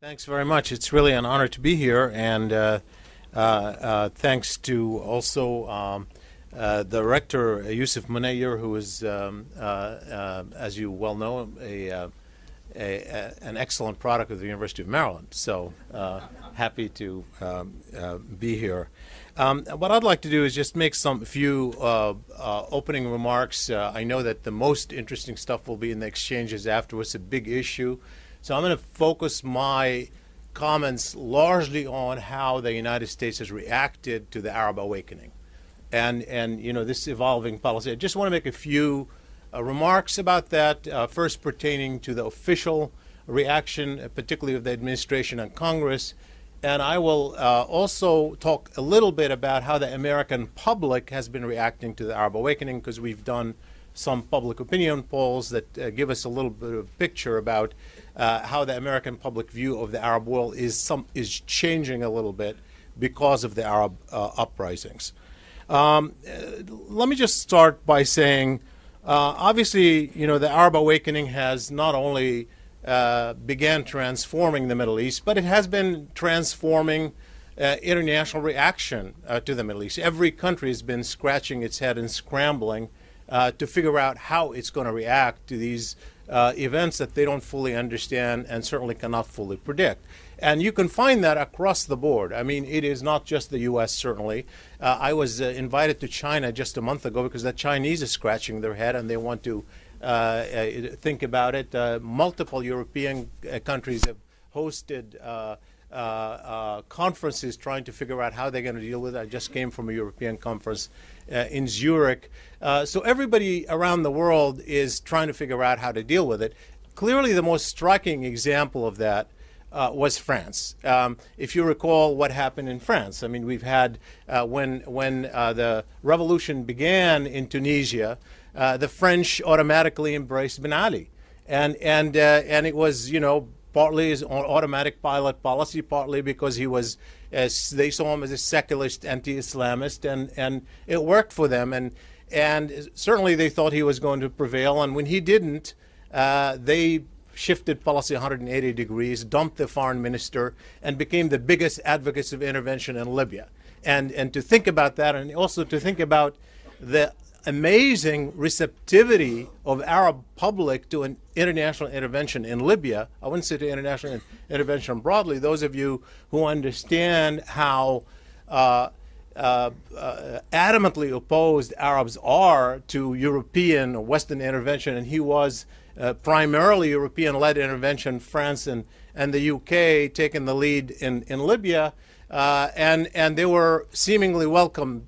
Thanks very much. It's really an honor to be here, and thanks to also the rector, Yusuf Munayyer, who is, as you well know, an excellent product of the University of Maryland. So happy to be here. What I'd like to do is just make few opening remarks. I know that the most interesting stuff will be in the exchanges afterwards, a big issue. So I'm going to focus my comments largely on how the United States has reacted to the Arab awakening and this evolving policy. I just want to make a few remarks about that, first pertaining to the official reaction, particularly of the administration and Congress. And I will also talk a little bit about how the American public has been reacting to the Arab awakening, because we've done some public opinion polls that give us a little bit of a picture about how the American public view of the Arab world is changing a little bit because of the Arab uprisings. Let me just start by saying, obviously, the Arab awakening has not only began transforming the Middle East, but it has been transforming international reaction to the Middle East. Every country has been scratching its head and scrambling to figure out how it's going to react to these events that they don't fully understand and certainly cannot fully predict. And you can find that across the board. I mean, it is not just the U.S., certainly. I was invited to China just a month ago because the Chinese are scratching their head and they want to think about it. Multiple European countries have hosted conferences trying to figure out how they're going to deal with it. I just came from a European conference in Zurich. So everybody around the world is trying to figure out how to deal with it. Clearly, the most striking example of that was France. If you recall what happened in France, I mean, we've had, when the revolution began in Tunisia, the French automatically embraced Ben Ali. And it was, partly his automatic pilot policy, partly because he was, they saw him as a secularist anti-Islamist, and it worked for them. And certainly they thought he was going to prevail. And when he didn't, they shifted policy 180 degrees, dumped the foreign minister, and became the biggest advocates of intervention in Libya. And to think about that, and also to think about the amazing receptivity of Arab public to an international intervention in Libya. I wouldn't say to international intervention broadly. Those of you who understand how adamantly opposed Arabs are to European or Western intervention, and he was primarily European-led intervention, France and the UK taking the lead in Libya, and they were seemingly welcomed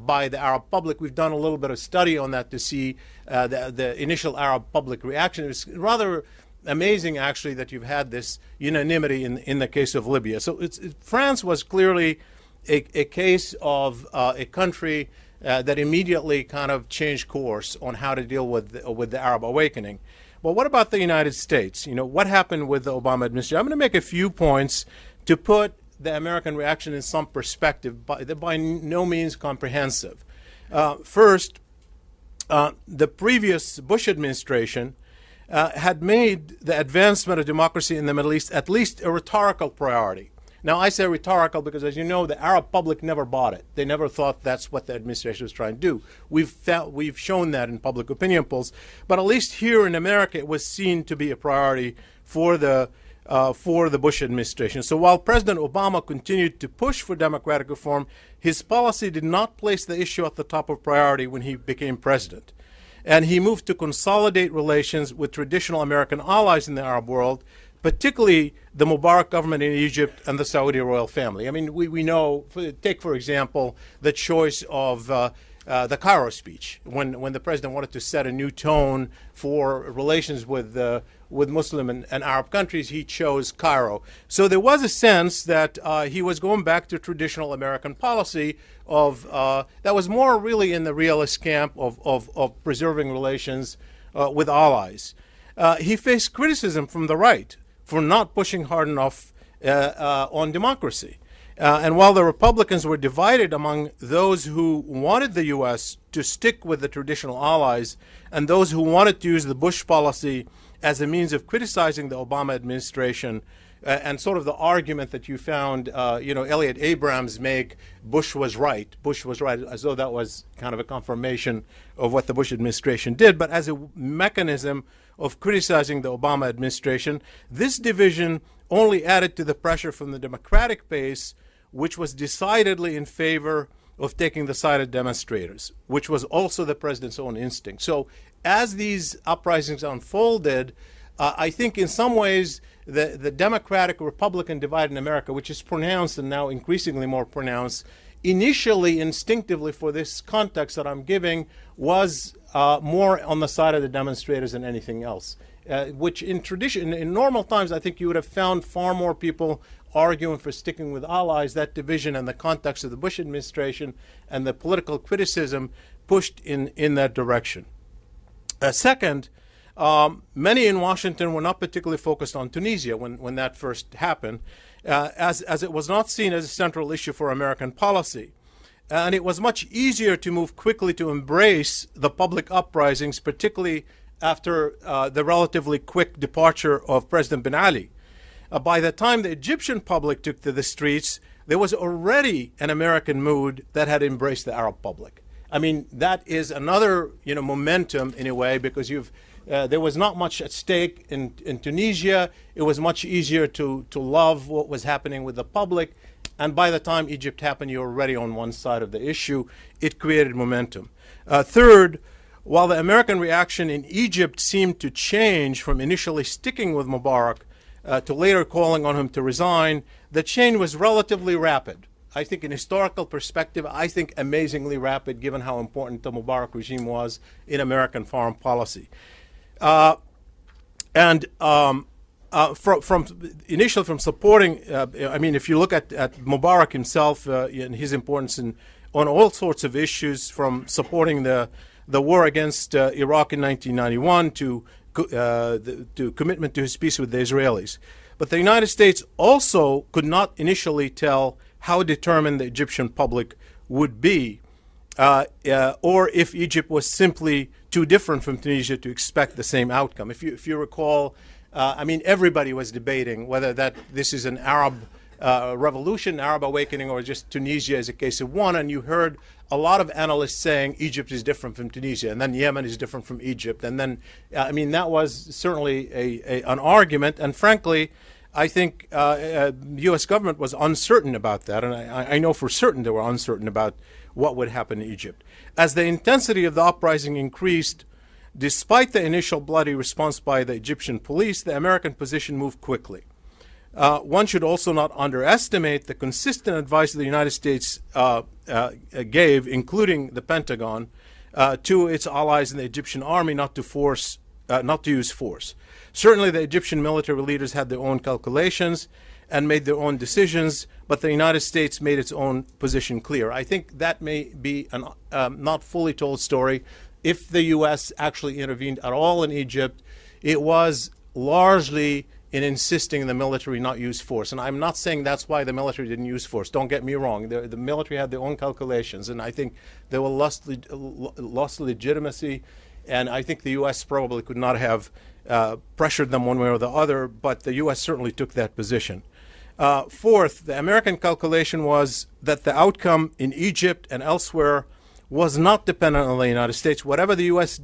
by the Arab public. We've done a little bit of study on that to see the initial Arab public reaction. It's rather amazing, actually, that you've had this unanimity in the case of Libya. So France was clearly a case of a country that immediately kind of changed course on how to deal with the Arab awakening. Well, what about the United States? What happened with the Obama administration? I'm going to make a few points to put the American reaction in some perspective, by no means comprehensive. First, the previous Bush administration had made the advancement of democracy in the Middle East at least a rhetorical priority. Now, I say rhetorical because, as you know, the Arab public never bought it. They never thought that's what the administration was trying to do. We've shown that in public opinion polls. But at least here in America, it was seen to be a priority for the Bush administration. So while President Obama continued to push for democratic reform, his policy did not place the issue at the top of priority when he became president. And he moved to consolidate relations with traditional American allies in the Arab world, particularly the Mubarak government in Egypt and the Saudi royal family. I mean, we know, take for example, the choice of the Cairo speech, when the president wanted to set a new tone for relations with Muslim and Arab countries, he chose Cairo. So there was a sense that he was going back to traditional American policy of that was more really in the realist camp of preserving relations with allies. He faced criticism from the right for not pushing hard enough on democracy. And while the Republicans were divided among those who wanted the U.S. to stick with the traditional allies and those who wanted to use the Bush policy as a means of criticizing the Obama administration, and sort of the argument that you found, Elliot Abrams make, Bush was right, as though that was kind of a confirmation of what the Bush administration did. But as a mechanism of criticizing the Obama administration, this division only added to the pressure from the Democratic base, which was decidedly in favor of taking the side of demonstrators, which was also the president's own instinct. So as these uprisings unfolded, I think in some ways the Democratic-Republican divide in America, which is pronounced and now increasingly more pronounced, initially, instinctively for this context that I'm giving, was more on the side of the demonstrators than anything else. Which in normal times, I think you would have found far more people arguing for sticking with allies. That division in the context of the Bush administration and the political criticism pushed in that direction. Second, many in Washington were not particularly focused on Tunisia when that first happened, as it was not seen as a central issue for American policy. And it was much easier to move quickly to embrace the public uprisings, particularly after the relatively quick departure of President Ben Ali. By the time the Egyptian public took to the streets, there was already an American mood that had embraced the Arab public. I mean, that is another momentum in a way, because there was not much at stake in Tunisia. It was much easier to love what was happening with the public. And by the time Egypt happened, you were already on one side of the issue. It created momentum. Third, while the American reaction in Egypt seemed to change from initially sticking with Mubarak to later calling on him to resign, the change was relatively rapid. I think in historical perspective, I think amazingly rapid, given how important the Mubarak regime was in American foreign policy. From supporting, if you look at Mubarak himself and his importance on all sorts of issues, from supporting the war against Iraq in 1991 to commitment to his peace with the Israelis. But the United States also could not initially tell how determined the Egyptian public would be, or if Egypt was simply too different from Tunisia to expect the same outcome. If you recall, everybody was debating whether this is an Arab revolution, Arab awakening, or just Tunisia is a case of one. And you heard a lot of analysts saying Egypt is different from Tunisia, and then Yemen is different from Egypt. And then, that was certainly an argument. And frankly, I think the U.S. government was uncertain about that. And I know for certain they were uncertain about what would happen in Egypt. As the intensity of the uprising increased, despite the initial bloody response by the Egyptian police, the American position moved quickly. One should also not underestimate the consistent advice the United States gave, including the Pentagon, to its allies in the Egyptian army not to use force. Certainly, the Egyptian military leaders had their own calculations and made their own decisions, but the United States made its own position clear. I think that may be a not fully told story. If the U.S. actually intervened at all in Egypt, it was largely in insisting the military not use force. And I'm not saying that's why the military didn't use force. Don't get me wrong. The military had their own calculations, and I think they were lost legitimacy. And I think the U.S. probably could not have pressured them one way or the other, but the U.S. certainly took that position. Fourth, the American calculation was that the outcome in Egypt and elsewhere was not dependent on the United States. Whatever the U.S.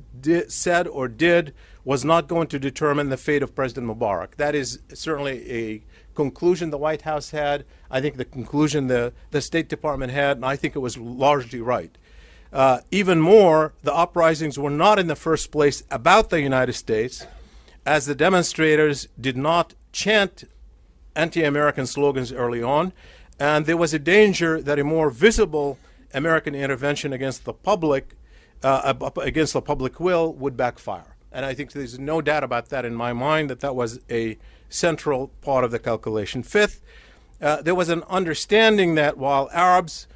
said or did was not going to determine the fate of President Mubarak. That is certainly a conclusion the White House had. I think the conclusion the State Department had, and I think it was largely right. Even more, the uprisings were not in the first place about the United States, as the demonstrators did not chant anti-American slogans early on, and there was a danger that a more visible American intervention against the public will would backfire. And I think there's no doubt about that in my mind, that was a central part of the calculation. Fifth, there was an understanding that while Arabs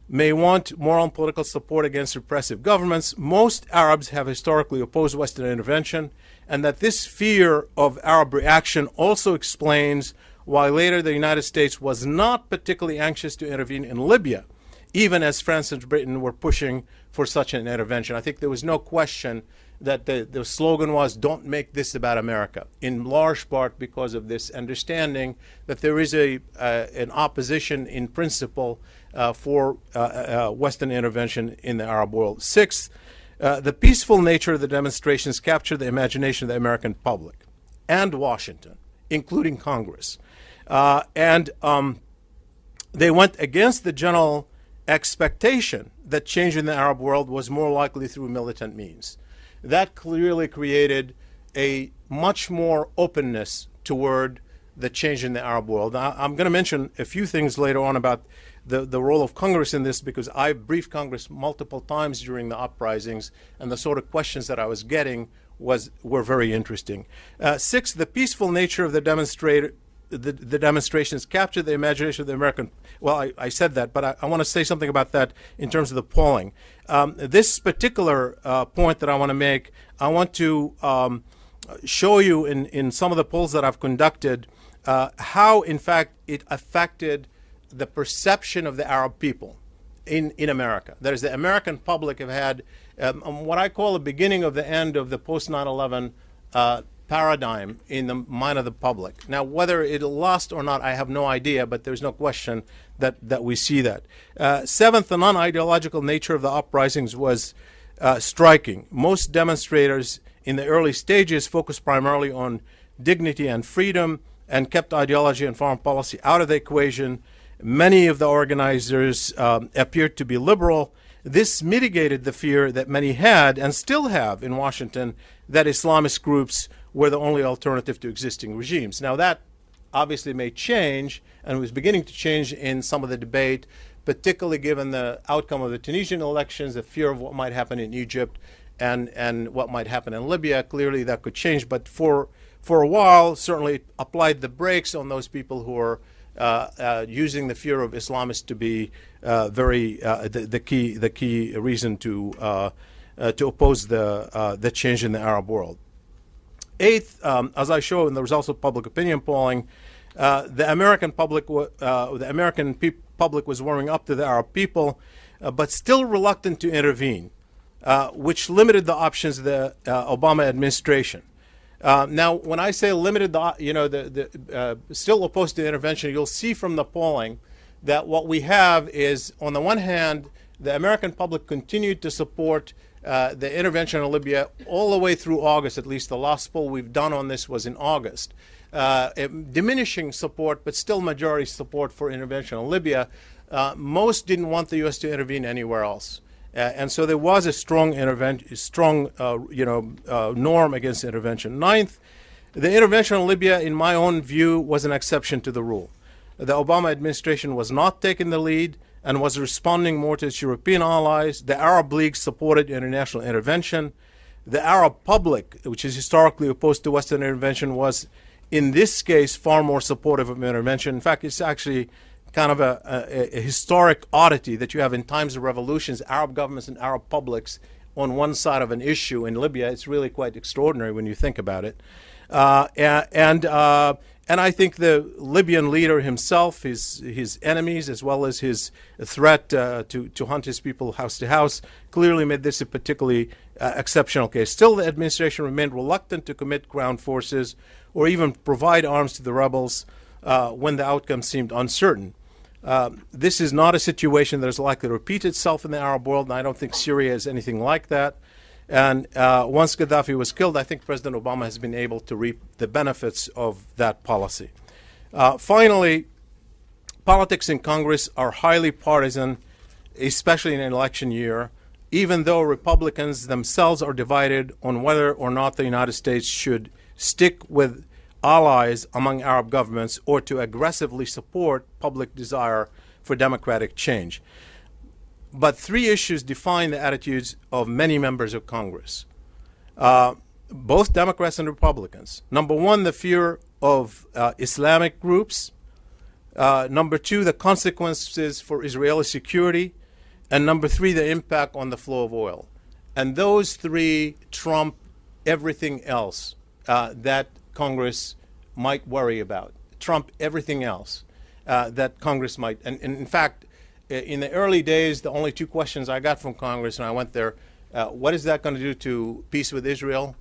may want moral and political support against repressive governments, most Arabs have historically opposed Western intervention, and that this fear of Arab reaction also explains why later the United States was not particularly anxious to intervene in Libya even as France and Britain were pushing for such an intervention. I think there was no question that the slogan was, "Don't make this about America," in large part because of this understanding that there is an opposition in principle for Western intervention in the Arab world. Sixth, the peaceful nature of the demonstrations captured the imagination of the American public and Washington, including Congress. They went against the general expectation that change in the Arab world was more likely through militant means. That clearly created a much more openness toward the change in the Arab world. Now, I'm going to mention a few things later on about the role of Congress in this, because I briefed Congress multiple times during the uprisings, and the sort of questions that I was getting were very interesting. Six, the peaceful nature of the demonstrations captured the imagination of the American. Well, I said that, but I want to say something about that in terms of the polling. This particular point that I want to make, I want to show you in some of the polls that I've conducted how, in fact, it affected the perception of the Arab people in America. That is, the American public have had what I call the beginning of the end of the post 9/11 paradigm in the mind of the public. Now, whether it'll last or not, I have no idea, but there's no question that we see that. Seventh, the non-ideological nature of the uprisings was striking. Most demonstrators in the early stages focused primarily on dignity and freedom and kept ideology and foreign policy out of the equation. Many of the organizers appeared to be liberal. This mitigated the fear that many had and still have in Washington that Islamist groups were the only alternative to existing regimes. Now, that obviously may change, and was beginning to change in some of the debate, particularly given the outcome of the Tunisian elections, the fear of what might happen in Egypt and what might happen in Libya. Clearly that could change, but for a while certainly applied the brakes on those people who are using the fear of Islamists to be the key reason to oppose the change in the Arab world. Eighth, as I show in the results of public opinion polling, the American public was warming up to the Arab people, but still reluctant to intervene, which limited the options of the Obama administration. Now, when I say limited, still opposed to intervention, you'll see from the polling that what we have is, on the one hand, the American public continued to support the intervention in Libya all the way through August. At least the last poll we've done on this was in August. Diminishing support, but still majority support for intervention in Libya. Most didn't want the U.S. to intervene anywhere else. And so there was a strong norm against intervention. Ninth, the intervention in Libya, in my own view, was an exception to the rule. The Obama administration was not taking the lead and was responding more to its European allies. The Arab League supported international intervention. The Arab public, which is historically opposed to Western intervention, was, in this case, far more supportive of intervention. In fact, it's actually kind of a historic oddity that you have in times of revolutions, Arab governments and Arab publics on one side of an issue. In Libya, it's really quite extraordinary when you think about it. And I think the Libyan leader himself, his enemies, as well as his threat to hunt his people house to house, clearly made this a particularly exceptional case. Still, the administration remained reluctant to commit ground forces or even provide arms to the rebels when the outcome seemed uncertain. This is not a situation that is likely to repeat itself in the Arab world, and I don't think Syria is anything like that. And once Gaddafi was killed, I think President Obama has been able to reap the benefits of that policy. Finally, politics in Congress are highly partisan, especially in an election year, even though Republicans themselves are divided on whether or not the United States should stick with allies among Arab governments or to aggressively support public desire for democratic change. But three issues define the attitudes of many members of Congress, both Democrats and Republicans. Number one, the fear of Islamic groups. Number two, the consequences for Israeli security. And number three, the impact on the flow of oil. And those three trump everything else that Congress might worry about, trump everything else that Congress might. And in fact, in the early days, the only two questions I got from Congress when I went there, what is that going to do to peace with Israel,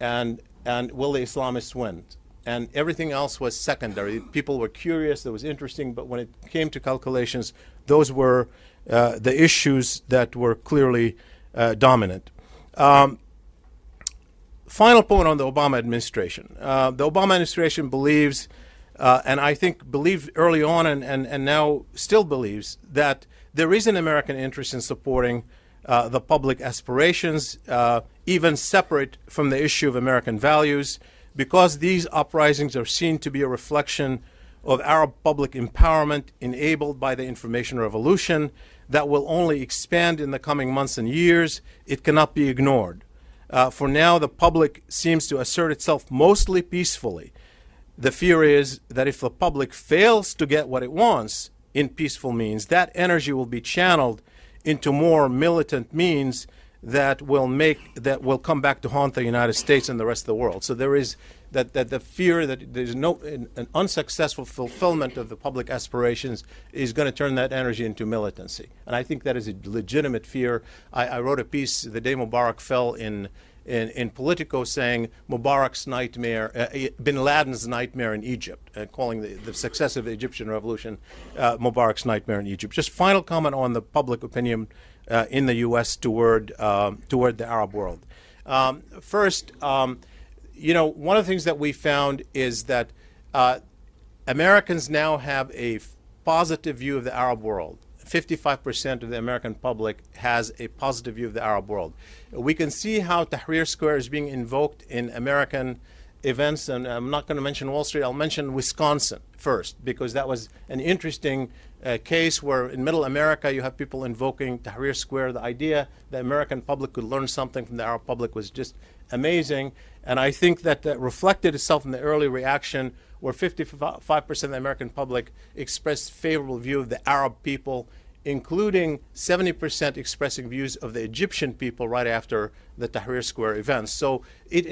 and will the Islamists win? And everything else was secondary. People were curious, that was interesting, but when it came to calculations, those were the issues that were clearly dominant. Final point on the Obama administration. The Obama administration believes, and I think believed early on and now still believes, that there is an American interest in supporting the public aspirations, even separate from the issue of American values, because these uprisings are seen to be a reflection of Arab public empowerment enabled by the information revolution that will only expand in the coming months and years. It cannot be ignored. For now, the public seems to assert itself mostly peacefully. The fear is that if the public fails to get what it wants in peaceful means, that energy will be channeled into more militant means that will come back to haunt the United States and the rest of the world. So there is that the fear that there's an unsuccessful fulfillment of the public aspirations is going to turn that energy into militancy. And I think that is a legitimate fear. I wrote a piece the day Mubarak fell in Politico saying Mubarak's nightmare, bin Laden's nightmare in Egypt, calling the success of the Egyptian revolution Mubarak's nightmare in Egypt. Just final comment on the public opinion in the U.S. toward the Arab world. First, one of the things that we found is that Americans now have a positive view of the Arab world. 55% of the American public has a positive view of the Arab world. We can see how Tahrir Square is being invoked in American events, and I'm not going to mention Wall Street. I'll mention Wisconsin first, because that was an interesting case where in middle America you have people invoking Tahrir Square. The idea the American public could learn something from the Arab public was just amazing, and I think that reflected itself in the early reaction where 55% of the American public expressed favorable view of the Arab people, including 70% expressing views of the Egyptian people right after the Tahrir Square events. So it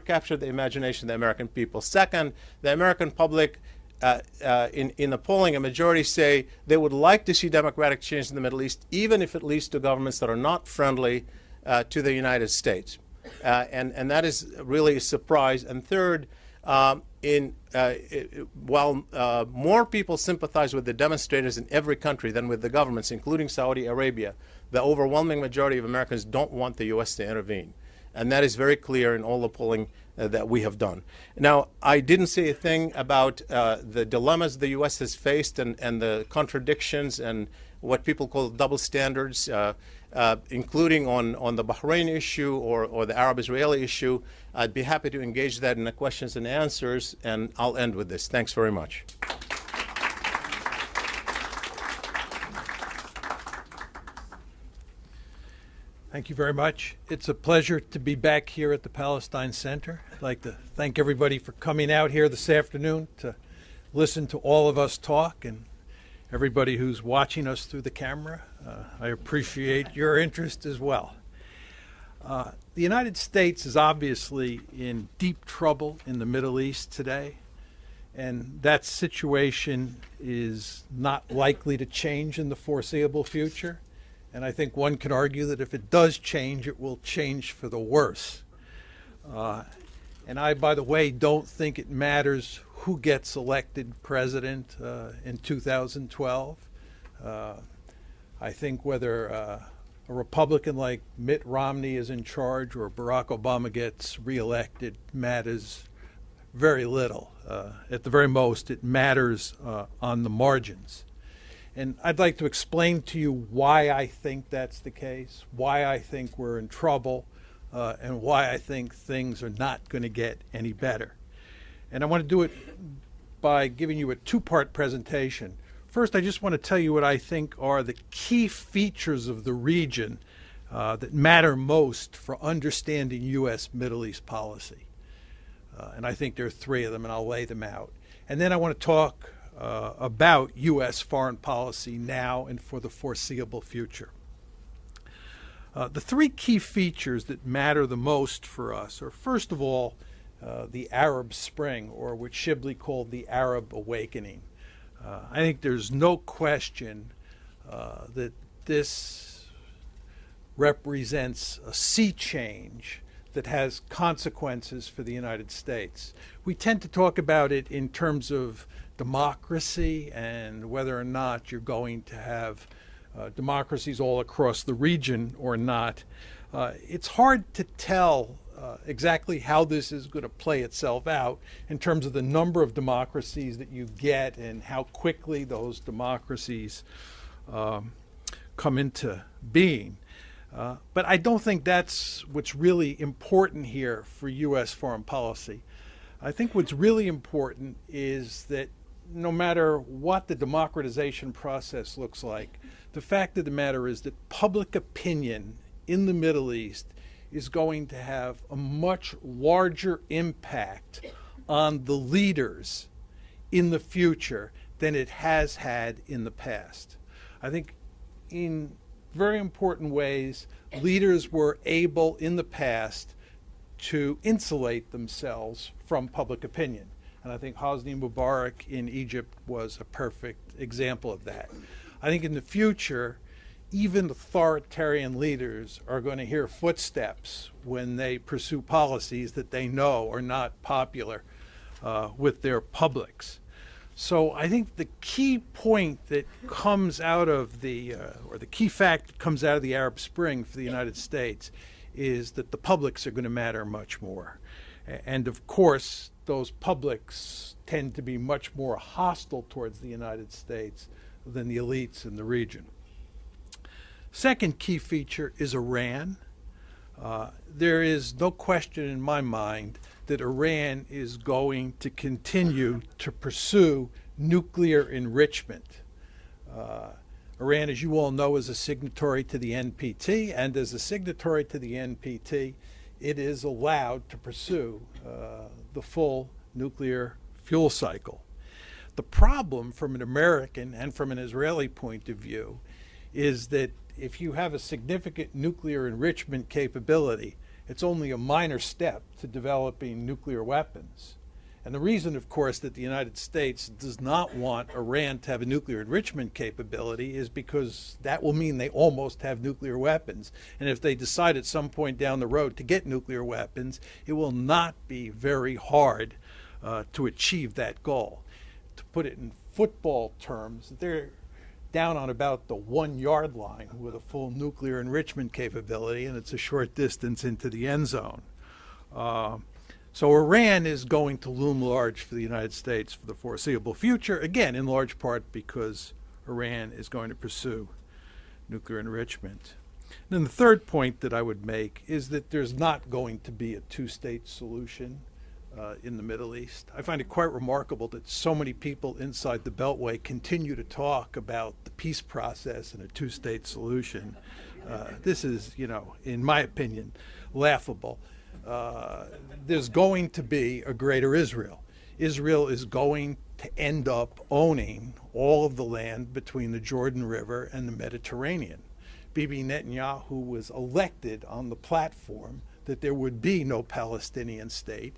captured the imagination of the American people. Second, the American public, in the polling, a majority say they would like to see democratic change in the Middle East, even if it leads to governments that are not friendly to the United States. And that is really a surprise. And third, while more people sympathize with the demonstrators in every country than with the governments, including Saudi Arabia, the overwhelming majority of Americans don't want the U.S. to intervene. And that is very clear in all the polling that we have done. Now, I didn't say a thing about the dilemmas the U.S. has faced and the contradictions and what people call double standards, including on the Bahrain issue or the Arab-Israeli issue. I'd be happy to engage that in the questions and answers, and I'll end with this. Thanks very much. Thank you very much. It's a pleasure to be back here at the Palestine Center. I'd like to thank everybody for coming out here this afternoon to listen to all of us talk, and everybody who's watching us through the camera. I appreciate your interest as well. The United States is obviously in deep trouble in the Middle East today, and that situation is not likely to change in the foreseeable future. And I think one could argue that if it does change, it will change for the worse. And I, by the way, don't think it matters who gets elected president in 2012. I think whether a Republican like Mitt Romney is in charge or Barack Obama gets reelected matters very little. At the very most, it matters on the margins. And I'd like to explain to you why I think that's the case, why I think we're in trouble, and why I think things are not going to get any better. And I want to do it by giving you a two-part presentation. First, I just want to tell you what I think are the key features of the region that matter most for understanding U.S. Middle East policy. And I think there are three of them, and I'll lay them out. And then I want to talk about U.S. foreign policy now and for the foreseeable future. The three key features that matter the most for us are, first of all, the Arab Spring, or what Shibley called the Arab Awakening. I think there's no question that this represents a sea change that has consequences for the United States. We tend to talk about it in terms of democracy and whether or not you're going to have democracies all across the region or not. It's hard to tell exactly how this is going to play itself out in terms of the number of democracies that you get and how quickly those democracies come into being. But I don't think that's what's really important here for U.S. foreign policy. I think what's really important is that no matter what the democratization process looks like, the fact of the matter is that public opinion in the Middle East is going to have a much larger impact on the leaders in the future than it has had in the past. I think in very important ways, leaders were able in the past to insulate themselves from public opinion. And I think Hosni Mubarak in Egypt was a perfect example of that. I think in the future, even authoritarian leaders are going to hear footsteps when they pursue policies that they know are not popular with their publics. So I think the key point that comes out of or the key fact that comes out of the Arab Spring for the United States is that the publics are going to matter much more. And of course, those publics tend to be much more hostile towards the United States than the elites in the region. Second key feature is Iran. There is no question in my mind that Iran is going to continue to pursue nuclear enrichment. Iran, as you all know, is a signatory to the NPT, and as a signatory to the NPT, it is allowed to pursue the full nuclear fuel cycle. The problem from an American and from an Israeli point of view is that if you have a significant nuclear enrichment capability, it's only a minor step to developing nuclear weapons. And the reason, of course, that the United States does not want Iran to have a nuclear enrichment capability is because that will mean they almost have nuclear weapons. And if they decide at some point down the road to get nuclear weapons, it will not be very hard to achieve that goal. To put it in football terms, they're down on about the 1 yard line with a full nuclear enrichment capability, and it's a short distance into the end zone. So Iran is going to loom large for the United States for the foreseeable future, again, in large part because Iran is going to pursue nuclear enrichment. And then the third point that I would make is that there's not going to be a two-state solution in the Middle East. I find it quite remarkable that so many people inside the Beltway continue to talk about the peace process and a two-state solution. This is, in my opinion, laughable. There's going to be a greater Israel. Israel is going to end up owning all of the land between the Jordan River and the Mediterranean. Bibi Netanyahu was elected on the platform that there would be no Palestinian state.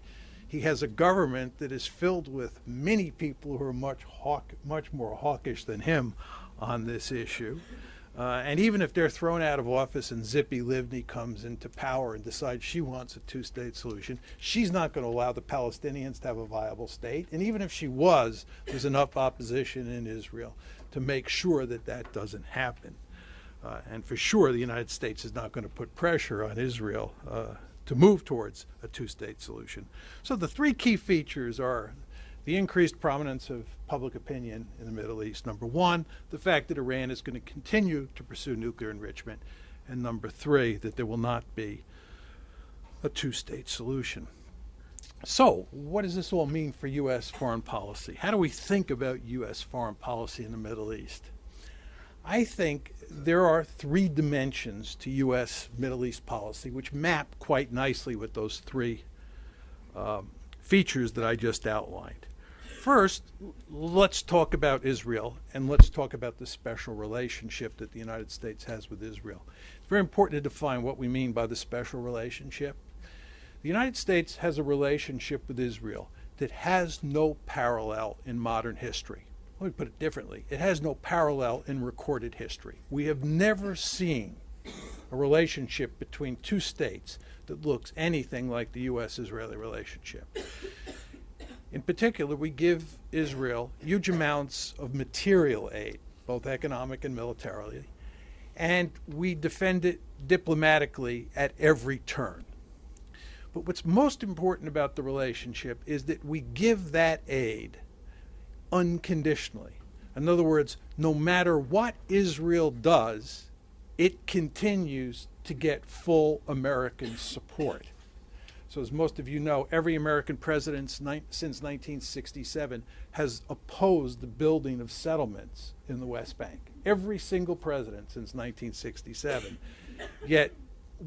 He has a government that is filled with many people who are much more hawkish than him on this issue. And even if they're thrown out of office and Zippy Livni comes into power and decides she wants a two-state solution, she's not going to allow the Palestinians to have a viable state. And even if she was, there's enough opposition in Israel to make sure that that doesn't happen. And for sure, the United States is not going to put pressure on Israel to move towards a two-state solution. So the three key features are the increased prominence of public opinion in the Middle East. Number one, the fact that Iran is going to continue to pursue nuclear enrichment. And number three, that there will not be a two-state solution. So what does this all mean for U.S. foreign policy? How do we think about U.S. foreign policy in the Middle East? I think there are three dimensions to U.S. Middle East policy which map quite nicely with those three features that I just outlined. First, let's talk about Israel, and let's talk about the special relationship that the United States has with Israel. It's very important to define what we mean by the special relationship. The United States has a relationship with Israel that has no parallel in modern history. me put it differently. It has no parallel in recorded history. We have never seen a relationship between two states that looks anything like the U.S.-Israeli relationship. In particular, we give Israel huge amounts of material aid, both economic and militarily, and we defend it diplomatically at every turn. But what's most important about the relationship is that we give that aid unconditionally. In other words, no matter what Israel does, it continues to get full American support. So as most of you know, every American president since 1967 has opposed the building of settlements in the West Bank. Every single president since 1967. Yet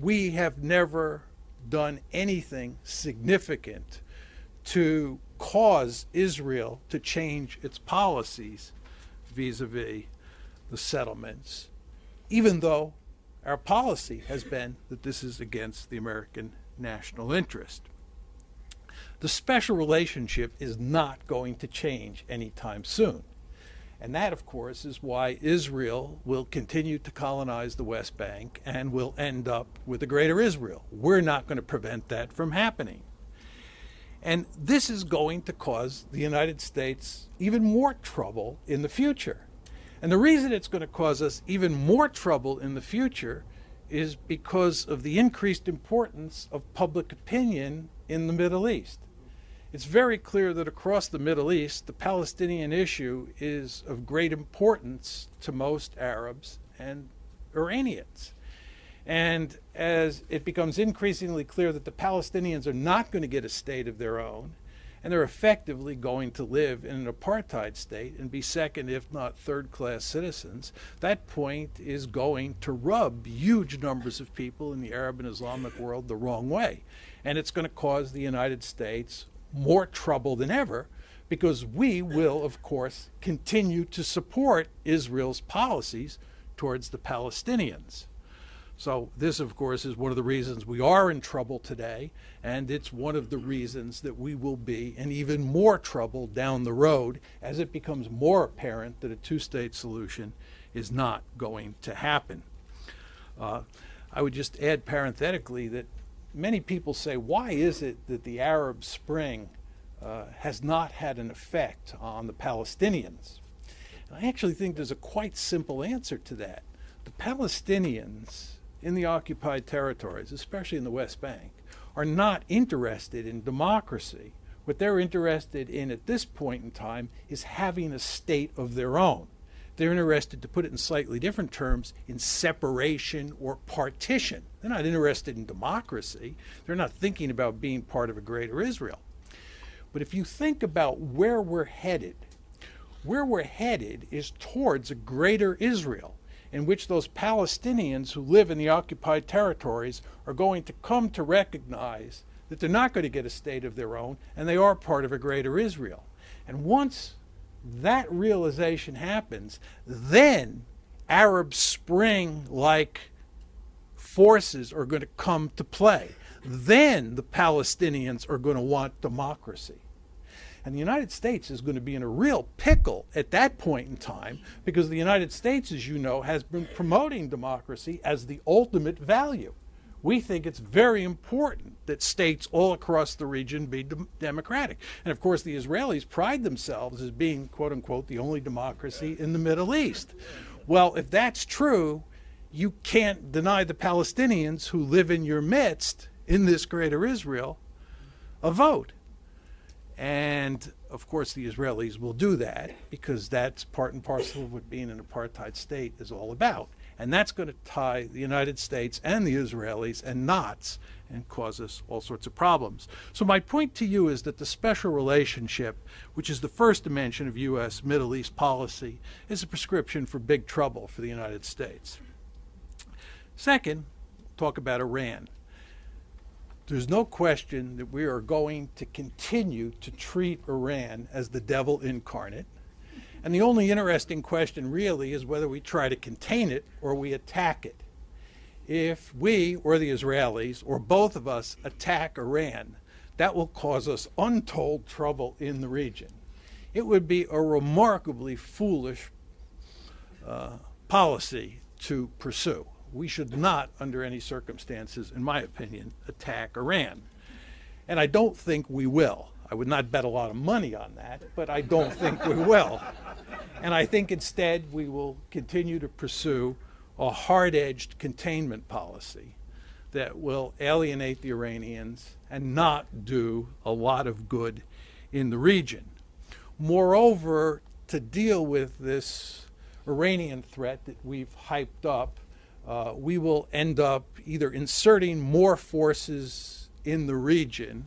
we have never done anything significant to cause Israel to change its policies vis-a-vis the settlements, even though our policy has been that this is against the American national interest. The special relationship is not going to change anytime soon. And that, of course, is why Israel will continue to colonize the West Bank and will end up with a greater Israel. We're not going to prevent that from happening. And this is going to cause the United States even more trouble in the future. And the reason it's going to cause us even more trouble in the future is because of the increased importance of public opinion in the Middle East. It's very clear that across the Middle East, the Palestinian issue is of great importance to most Arabs and Iranians. And as it becomes increasingly clear that the Palestinians are not going to get a state of their own, and they're effectively going to live in an apartheid state and be second, if not third-class citizens, that point is going to rub huge numbers of people in the Arab and Islamic world the wrong way. And it's going to cause the United States more trouble than ever, because we will, of course, continue to support Israel's policies towards the Palestinians. So this, of course, is one of the reasons we are in trouble today, and it's one of the reasons that we will be in even more trouble down the road as it becomes more apparent that a two-state solution is not going to happen. I would just add parenthetically that many people say, why is it that the Arab Spring has not had an effect on the Palestinians? And I actually think there's a quite simple answer to that. The Palestinians in the occupied territories, especially in the West Bank, are not interested in democracy. What they're interested in at this point in time is having a state of their own. They're interested, to put it in slightly different terms, in separation or partition. They're not interested in democracy. They're not thinking about being part of a greater Israel. But if you think about where we're headed is towards a greater Israel, in which those Palestinians who live in the occupied territories are going to come to recognize that they're not going to get a state of their own, and they are part of a greater Israel. And once that realization happens, then Arab Spring-like forces are going to come to play. Then the Palestinians are going to want democracy. And the United States is going to be in a real pickle at that point in time, because the United States, as you know, has been promoting democracy as the ultimate value. We think it's very important that states all across the region be democratic. And of course, the Israelis pride themselves as being, quote unquote, the only democracy in the Middle East. Well, if that's true, you can't deny the Palestinians who live in your midst in this greater Israel a vote. And of course, the Israelis will do that, because that's part and parcel of what being an apartheid state is all about. And that's going to tie the United States and the Israelis in knots and cause us all sorts of problems. So my point to you is that the special relationship, which is the first dimension of U.S. Middle East policy, is a prescription for big trouble for the United States. Second, talk about Iran. There's no question that we are going to continue to treat Iran as the devil incarnate. And the only interesting question really is whether we try to contain it or we attack it. If we or the Israelis or both of us attack Iran, that will cause us untold trouble in the region. it would be a remarkably foolish policy to pursue. We should not, under any circumstances, in my opinion, attack Iran. And I don't think we will. I would not bet a lot of money on that, but I don't think we will. And I think instead we will continue to pursue a hard-edged containment policy that will alienate the Iranians and not do a lot of good in the region. Moreover, to deal with this Iranian threat that we've hyped up, we will end up either inserting more forces in the region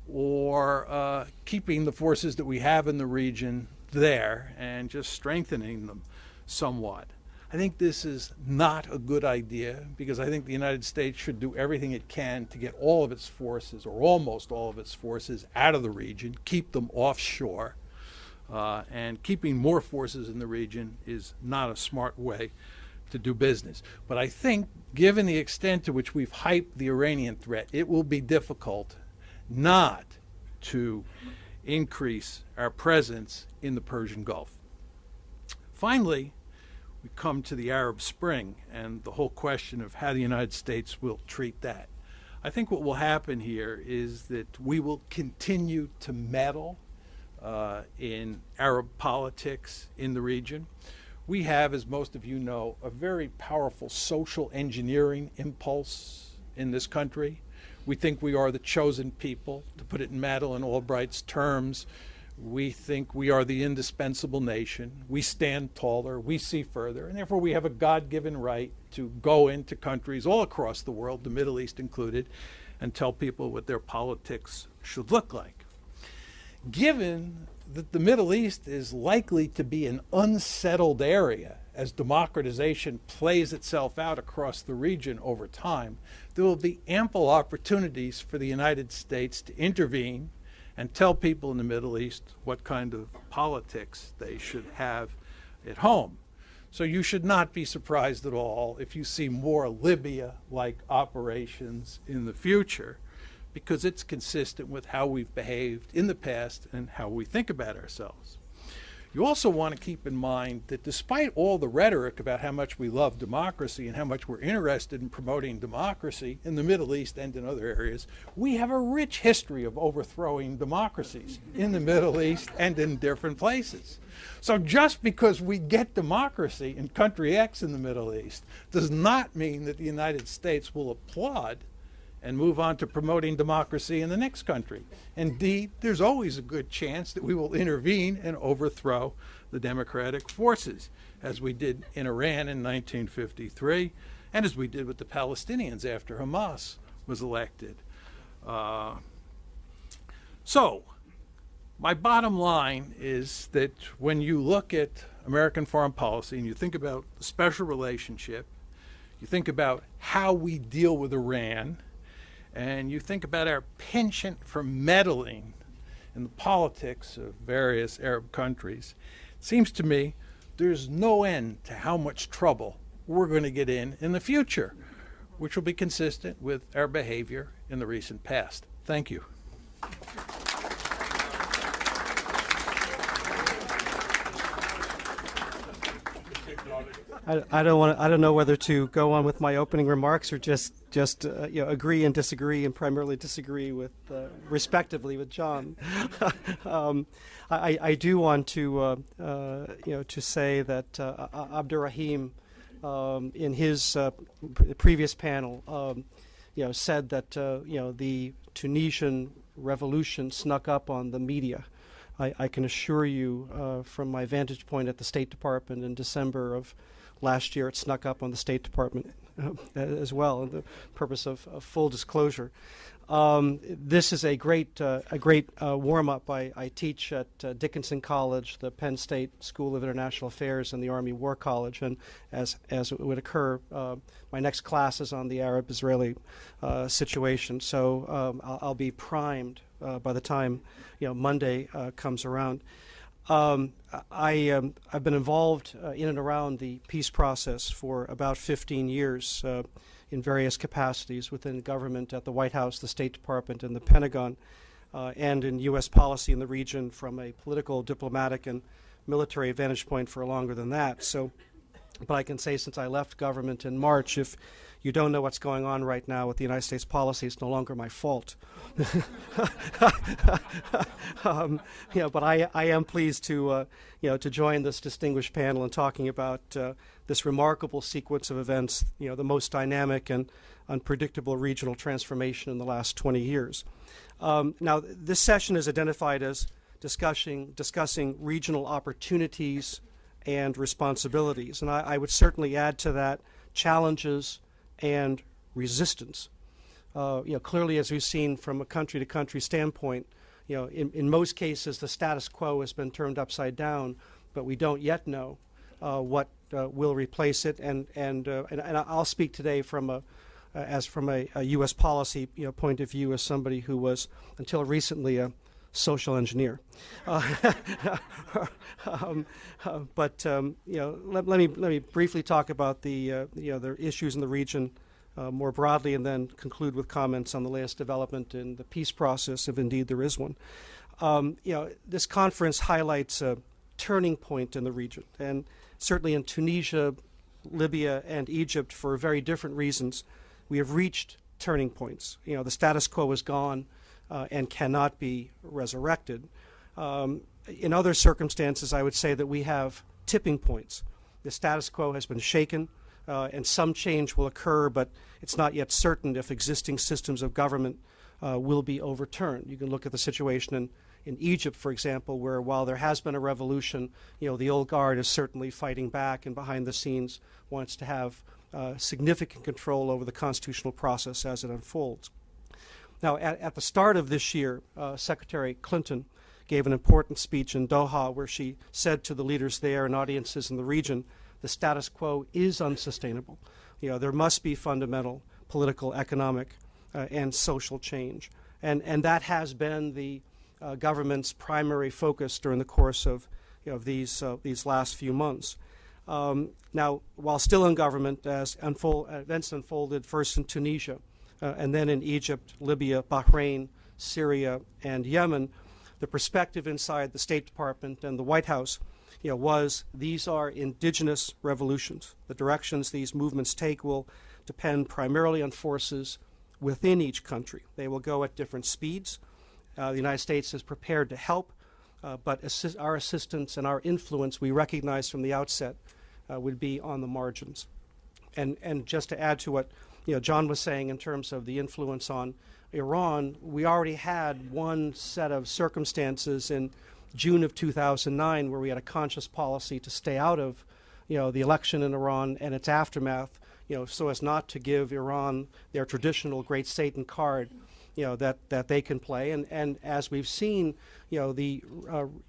or keeping the forces that we have in the region there and just strengthening them somewhat. I think this is not a good idea because I think the United States should do everything it can to get all of its forces, or almost all of its forces, out of the region, keep them offshore. And keeping more forces in the region is not a smart way to do business. But I think, given the extent to which we've hyped the Iranian threat, it will be difficult not to increase our presence in the Persian Gulf. Finally, we come to the Arab Spring and the whole question of how the United States will treat that. I think what will happen here is that we will continue to meddle in Arab politics in the region. We have, as most of you know, a very powerful social engineering impulse in this country. We think we are the chosen people, to put it in Madeleine Albright's terms. We think we are the indispensable nation. We stand taller, we see further, and therefore we have a God-given right to go into countries all across the world, the Middle East included, and tell people what their politics should look like. Given that the Middle East is likely to be an unsettled area as democratization plays itself out across the region over time, there will be ample opportunities for the United States to intervene and tell people in the Middle East what kind of politics they should have at home. So you should not be surprised at all if you see more Libya-like operations in the future, because it's consistent with how we've behaved in the past and how we think about ourselves. You also want to keep in mind that despite all the rhetoric about how much we love democracy and how much we're interested in promoting democracy in the Middle East and in other areas, we have a rich history of overthrowing democracies in the Middle East and in different places. So just because we get democracy in country X in the Middle East does not mean that the United States will applaud and move on to promoting democracy in the next country. Indeed, there's always a good chance that we will intervene and overthrow the democratic forces, as we did in Iran in 1953, and as we did with the Palestinians after Hamas was elected. So, my bottom line is that when you look at American foreign policy and you think about the special relationship, you think about how we deal with Iran, and you think about our penchant for meddling in the politics of various Arab countries, it seems to me there's no end to how much trouble we're going to get in the future, which will be consistent with our behavior in the recent past. Thank you. I don't know whether to go on with my opening remarks or just agree and disagree, and primarily disagree with respectively with John. I do want to to say that Abdurrahim in his previous panel said that the Tunisian revolution snuck up on the media. I can assure you from my vantage point at the State Department in December of last year, it snuck up on the State Department as well, in the purpose of full disclosure. This is a great warm-up. I teach at Dickinson College, the Penn State School of International Affairs, and the Army War College, and as it would occur, my next class is on the Arab-Israeli situation. So I'll be primed by the time Monday comes around. I've been involved in and around the peace process for about 15 years in various capacities within government, at the White House, the State Department, and the Pentagon. and in U.S. policy in the region from a political, diplomatic, and military vantage point for longer than that. So, but I can say since I left government in March, if you don't know what's going on right now with the United States policy, it's no longer my fault. But I am pleased to join this distinguished panel in talking about this remarkable sequence of events, the most dynamic and unpredictable regional transformation in the last 20 years. Now, this session is identified as discussing regional opportunities and responsibilities, and I would certainly add to that challenges and resistance. Clearly, as we've seen from a country-to-country standpoint, in most cases the status quo has been turned upside down, but we don't yet know what will replace it. And I'll speak today from a U.S. policy point of view as somebody who was until recently a social engineer. Let me briefly talk about the issues in the region more broadly, and then conclude with comments on the latest development in the peace process, if indeed there is one. This conference highlights a turning point in the region, and certainly in Tunisia, Libya, and Egypt, for very different reasons, we have reached turning points. The status quo is gone and cannot be resurrected. In other circumstances, I would say that we have tipping points. The status quo has been shaken, and some change will occur, but it's not yet certain if existing systems of government will be overturned. You can look at the situation in Egypt, for example, where while there has been a revolution, the old guard is certainly fighting back and behind the scenes wants to have significant control over the constitutional process as it unfolds. Now, at the start of this year, Secretary Clinton gave an important speech in Doha where she said to the leaders there and audiences in the region, the status quo is unsustainable. There must be fundamental political, economic, and social change. And that has been the government's primary focus during the course of these last few months. Now, while still in government, as events unfolded first in Tunisia, and then in Egypt, Libya, Bahrain, Syria, and Yemen, the perspective inside the State Department and the White House was these are indigenous revolutions. The directions these movements take will depend primarily on forces within each country. They will go at different speeds. The United States is prepared to help, but our assistance and our influence, we recognize from the outset, would be on the margins. And just to add to what John was saying in terms of the influence on Iran, we already had one set of circumstances in June of 2009 where we had a conscious policy to stay out of the election in Iran and its aftermath, so as not to give Iran their traditional great Satan card that they can play. And as we've seen, the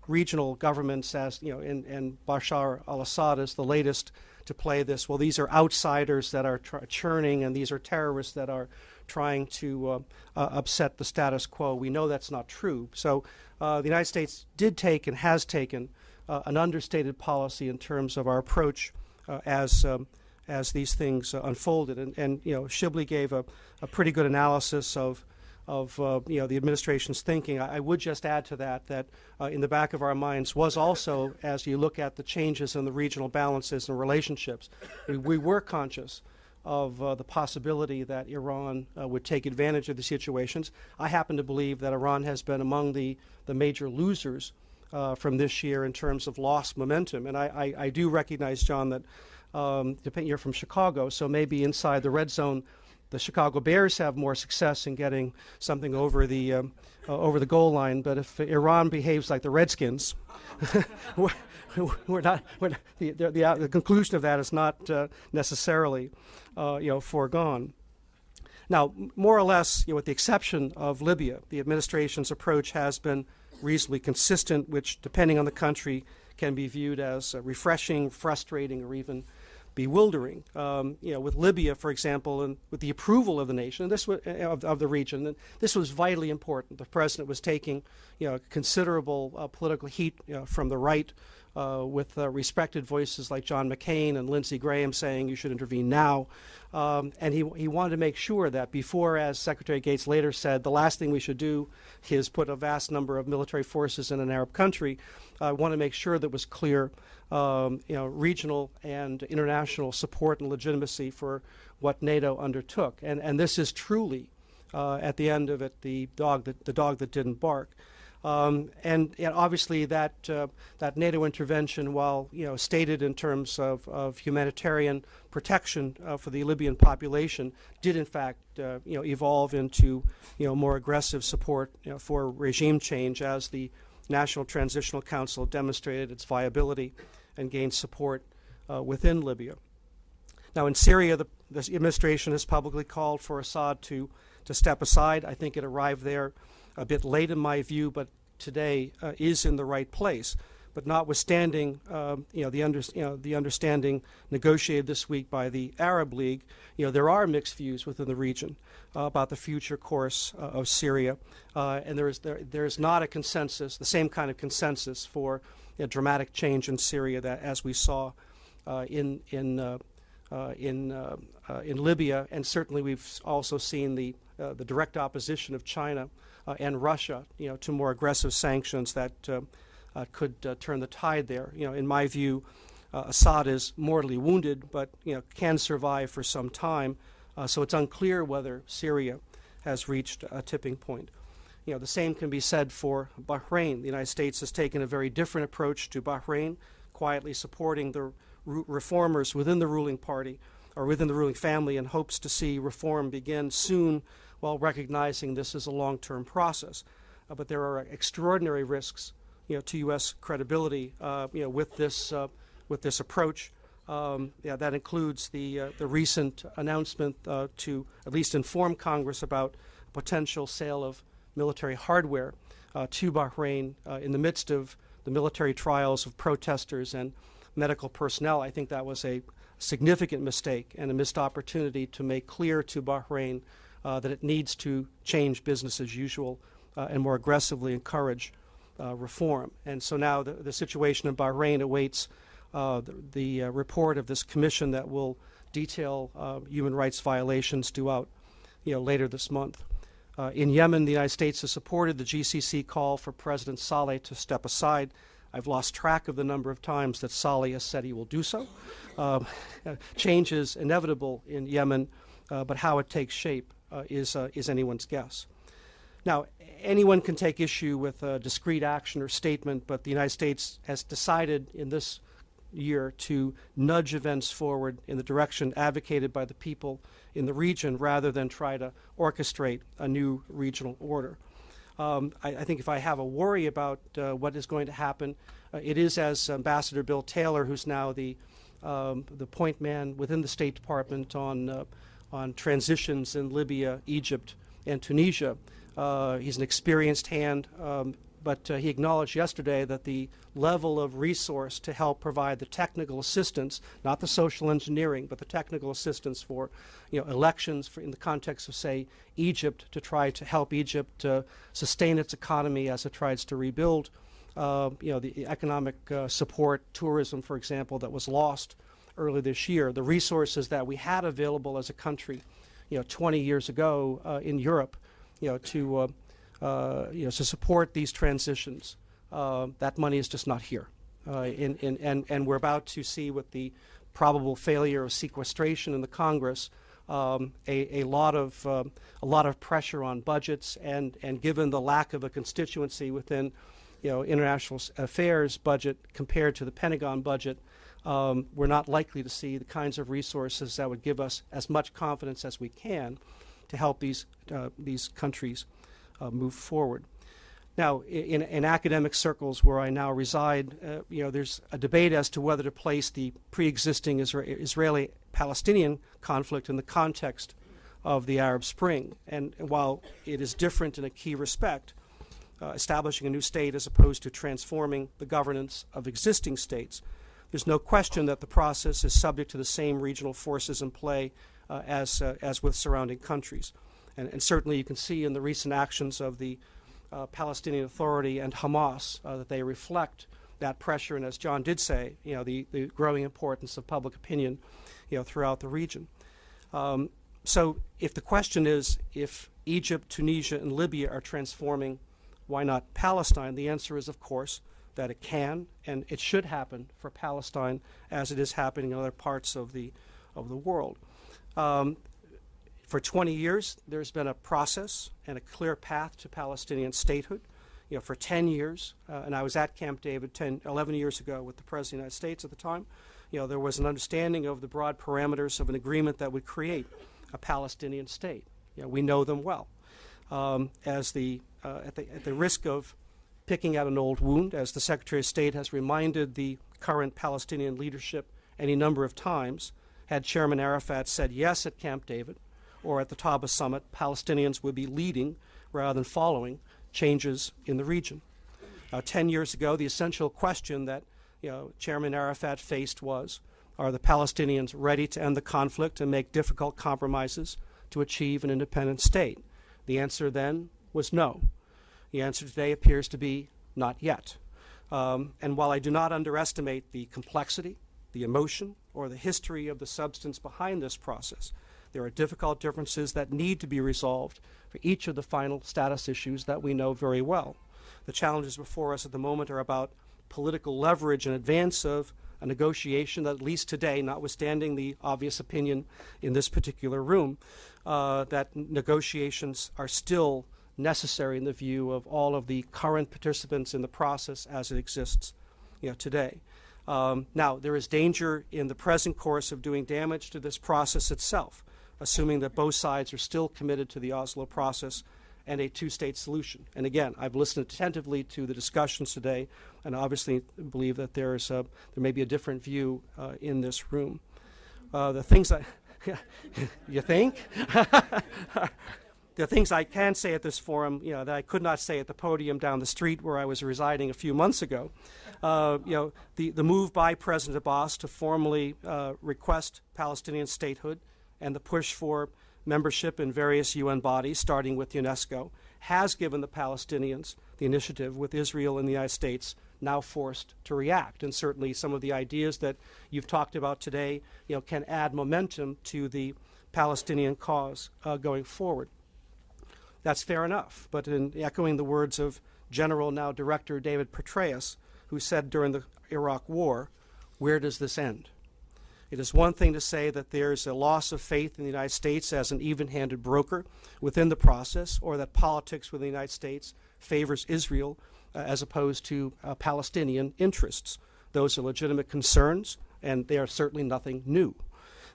regional governments, and Bashar al-Assad is the latest to play this. Well, these are outsiders that are churning, and these are terrorists that are trying to upset the status quo. We know that's not true. So the United States did take and has taken an understated policy in terms of our approach as these things unfolded. And Shibley gave a pretty good analysis of the administration's thinking. I would just add to that in the back of our minds was also, as you look at the changes in the regional balances and relationships, we were conscious of the possibility that Iran would take advantage of the situations. I happen to believe that Iran has been among the major losers from this year in terms of lost momentum. And I do recognize, John, that you're from Chicago, so maybe inside the red zone, the Chicago Bears have more success in getting something over the goal line. But if Iran behaves like the Redskins, the conclusion of that is not necessarily foregone. Now, more or less, with the exception of Libya, the administration's approach has been reasonably consistent, which, depending on the country, can be viewed as refreshing, frustrating, or even bewildering. With Libya, for example, and with the approval of the nation, and this was, of the region, and this was vitally important. The president was taking, considerable political heat from the right with respected voices like John McCain and Lindsey Graham saying you should intervene now. And he wanted to make sure that before, as Secretary Gates later said, the last thing we should do is put a vast number of military forces in an Arab country. I want to make sure that was clear, regional and international support and legitimacy for what NATO undertook. And this is truly, at the end of it, the dog that didn't bark. And obviously that NATO intervention, while stated in terms of humanitarian protection for the Libyan population, did in fact evolve into more aggressive support for regime change as the National Transitional Council demonstrated its viability and gained support within Libya. Now in Syria, the administration has publicly called for Assad to step aside. I think it arrived there a bit late in my view, but today is in the right place. But notwithstanding, the understanding negotiated this week by the Arab League, there are mixed views within the region about the future course of Syria, and there is not a consensus, the same kind of consensus for a dramatic change in Syria that as we saw in Libya, and certainly we've also seen the direct opposition of China and Russia, to more aggressive sanctions that could turn the tide there. In my view, Assad is mortally wounded, but can survive for some time. So it's unclear whether Syria has reached a tipping point. The same can be said for Bahrain. The United States has taken a very different approach to Bahrain, quietly supporting the reformers within the ruling party or within the ruling family, and hopes to see reform begin soon, while recognizing this is a long-term process. But there are extraordinary risks, to U.S. credibility, with this approach. That includes the recent announcement to at least inform Congress about potential sale of military hardware to Bahrain in the midst of the military trials of protesters and medical personnel. I think that was a significant mistake and a missed opportunity to make clear to Bahrain that it needs to change business as usual and more aggressively encourage reform. And so now the situation in Bahrain awaits the report of this commission that will detail human rights violations due out later this month. In Yemen, the United States has supported the GCC call for President Saleh to step aside. I've lost track of the number of times that Saleh has said he will do so. Change is inevitable in Yemen, but how it takes shape is anyone's guess. Now, anyone can take issue with a discrete action or statement, but the United States has decided in this year to nudge events forward in the direction advocated by the people in the region rather than try to orchestrate a new regional order. I think if I have a worry about what is going to happen, it is, as Ambassador Bill Taylor, who's now the point man within the State Department on transitions in Libya, Egypt, and Tunisia. He's an experienced hand, but he acknowledged yesterday that the level of resource to help provide the technical assistance, not the social engineering, but the technical assistance for elections in the context of, say, Egypt, to try to help Egypt sustain its economy as it tries to rebuild, the economic support, tourism, for example, that was lost earlier this year, the resources that we had available as a country 20 years ago in Europe to support these transitions. That money is just not here. And we're about to see, with the probable failure of sequestration in the Congress, a lot of pressure on budgets, and given the lack of a constituency within international affairs budget compared to the Pentagon budget, we're not likely to see the kinds of resources that would give us as much confidence as we can to help these countries move forward. Now, in academic circles where I now reside, there's a debate as to whether to place the pre-existing Israeli-Palestinian conflict in the context of the Arab Spring. And while it is different in a key respect, establishing a new state as opposed to transforming the governance of existing states, there's no question that the process is subject to the same regional forces in play as with surrounding countries. And certainly you can see in the recent actions of the Palestinian Authority and Hamas that they reflect that pressure, and as John did say, the growing importance of public opinion, throughout the region. So if the question is, if Egypt, Tunisia, and Libya are transforming, why not Palestine? The answer is, of course, that it can and it should happen for Palestine as it is happening in other parts of the world. For 20 years, there's been a process and a clear path to Palestinian statehood. For 10 years, and I was at Camp David 11 years ago with the President of the United States at the time, there was an understanding of the broad parameters of an agreement that would create a Palestinian state. We know them well. At the risk of picking out an old wound, as the Secretary of State has reminded the current Palestinian leadership any number of times, had Chairman Arafat said yes at Camp David or at the Taba Summit, Palestinians would be leading rather than following changes in the region. 10 years ago, the essential question that Chairman Arafat faced was, are the Palestinians ready to end the conflict and make difficult compromises to achieve an independent state? The answer then was no. The answer today appears to be not yet. And while I do not underestimate the complexity, the emotion, or the history of the substance behind this process, there are difficult differences that need to be resolved for each of the final status issues that we know very well. The challenges before us at the moment are about political leverage in advance of a negotiation that, at least today, notwithstanding the obvious opinion in this particular room, that negotiations are still necessary in the view of all of the current participants in the process as it exists today. Now, there is danger in the present course of doing damage to this process itself, assuming that both sides are still committed to the Oslo process and a two-state solution. And again, I've listened attentively to the discussions today, and obviously believe that there may be a different view in this room. The things I, you think? The things I can say at this forum, that I could not say at the podium down the street where I was residing a few months ago. The move by President Abbas to formally request Palestinian statehood and the push for membership in various UN bodies, starting with UNESCO, has given the Palestinians the initiative, with Israel and the United States now forced to react. And certainly some of the ideas that you've talked about today, can add momentum to the Palestinian cause going forward. That's fair enough. But in echoing the words of General, now Director David Petraeus, who said during the Iraq War, where does this end? It is one thing to say that there's a loss of faith in the United States as an even-handed broker within the process, or that politics within the United States favors Israel as opposed to Palestinian interests. Those are legitimate concerns, and they are certainly nothing new.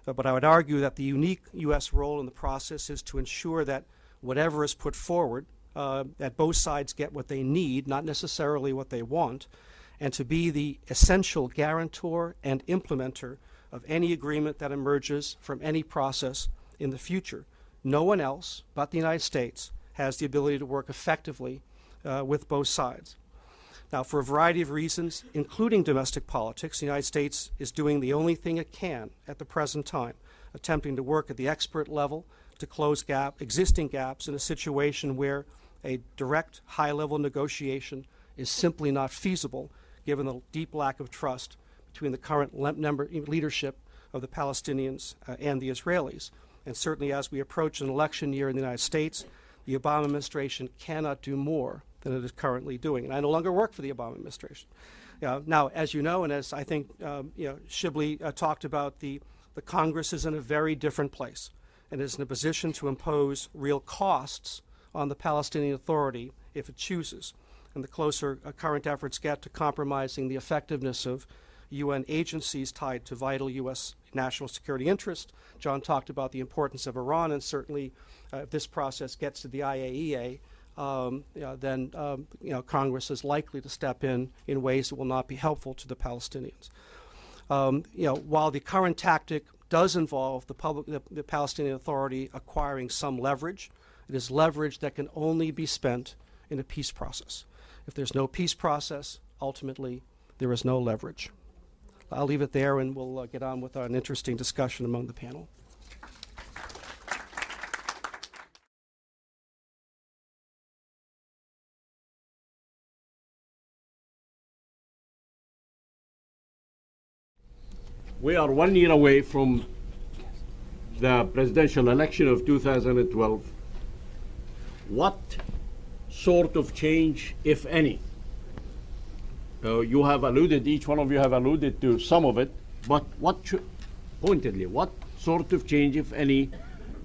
But I would argue that the unique U.S. role in the process is to ensure that whatever is put forward, that both sides get what they need, not necessarily what they want, and to be the essential guarantor and implementer of any agreement that emerges from any process in the future. No one else but the United States has the ability to work effectively with both sides. Now, for a variety of reasons, including domestic politics, the United States is doing the only thing it can at the present time, attempting to work at the expert level to close existing gaps in a situation where a direct high-level negotiation is simply not feasible, given the deep lack of trust between the current leadership of the Palestinians and the Israelis. And certainly as we approach an election year in the United States, the Obama administration cannot do more than it is currently doing. And I no longer work for the Obama administration. Now, as you know, and as I think Shibley talked about, the Congress is in a very different place and is in a position to impose real costs on the Palestinian Authority if it chooses. And the closer current efforts get to compromising the effectiveness of UN agencies tied to vital U.S. national security interest. John talked about the importance of Iran, and certainly if this process gets to the IAEA, then Congress is likely to step in ways that will not be helpful to the Palestinians. While the current tactic does involve the Palestinian Authority acquiring some leverage, it is leverage that can only be spent in a peace process. If there's no peace process, ultimately there is no leverage. I'll leave it there, and we'll get on with an interesting discussion among the panel. we are 1 year away from the presidential election of 2012. What sort of change, if any? You have alluded, each one of you have alluded to some of it, but pointedly, what sort of change, if any,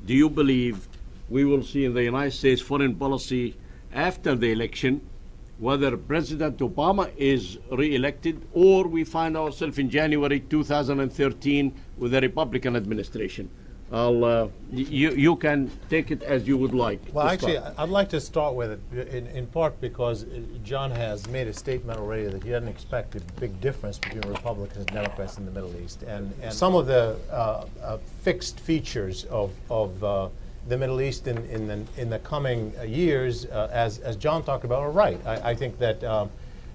do you believe we will see in the United States foreign policy after the election, whether President Obama is re-elected or we find ourselves in January 2013 with a Republican administration? You can take it as you would like. Well, actually, I'd like to start with it in part because John has made a statement already that he doesn't expect a big difference between Republicans and Democrats in the Middle East. And some of the fixed features of the Middle East in the coming years, as John talked about, are right. I think that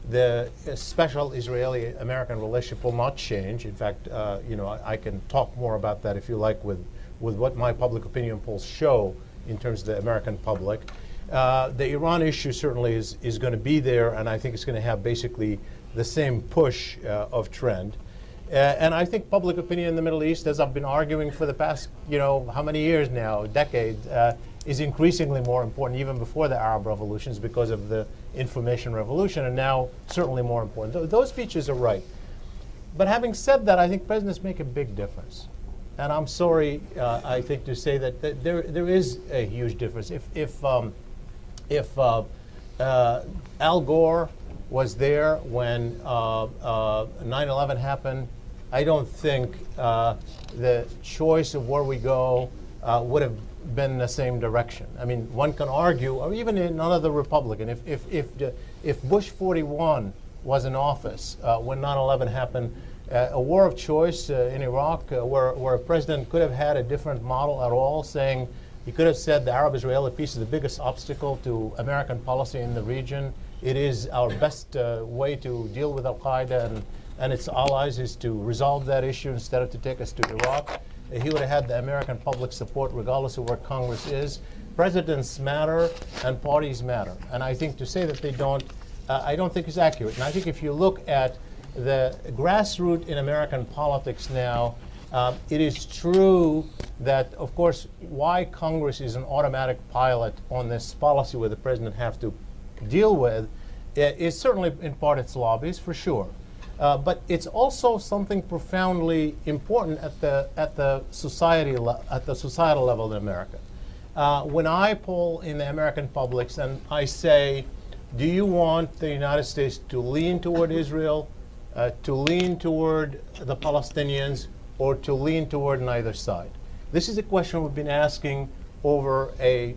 the special Israeli-American relationship will not change. In fact, I can talk more about that if you like with what my public opinion polls show in terms of the American public. The Iran issue certainly is going to be there, and I think it's going to have basically the same push of trend. And I think public opinion in the Middle East, as I've been arguing for the past, how many years now, decades, is increasingly more important even before the Arab revolutions because of the information revolution, and now certainly more important. Those features are right. But having said that, I think presidents make a big difference. And I'm sorry, I think, to say that there is a huge difference. If Al Gore was there when 9/11 happened, I don't think the choice of where we go would have been the same direction. I mean, one can argue, or even another Republican, if Bush 41 was in office when 9/11 happened, a war of choice in Iraq where a president could have had a different model at all, saying he could have said the Arab-Israeli peace is the biggest obstacle to American policy in the region. It is our best way to deal with Al-Qaeda and its allies is to resolve that issue instead of to take us to Iraq. He would have had the American public support regardless of where Congress is. Presidents matter and parties matter. And I think to say that they don't, I don't think is accurate. And I think if you look at the grassroots in American politics now, it is true that, of course, why Congress is an automatic pilot on this policy where the president have to deal with is certainly in part its lobbies, for sure. But it's also something profoundly important at the societal level in America. When I poll in the American publics and I say, do you want the United States to lean toward Israel, to lean toward the Palestinians, or to lean toward neither side? This is a question we've been asking over a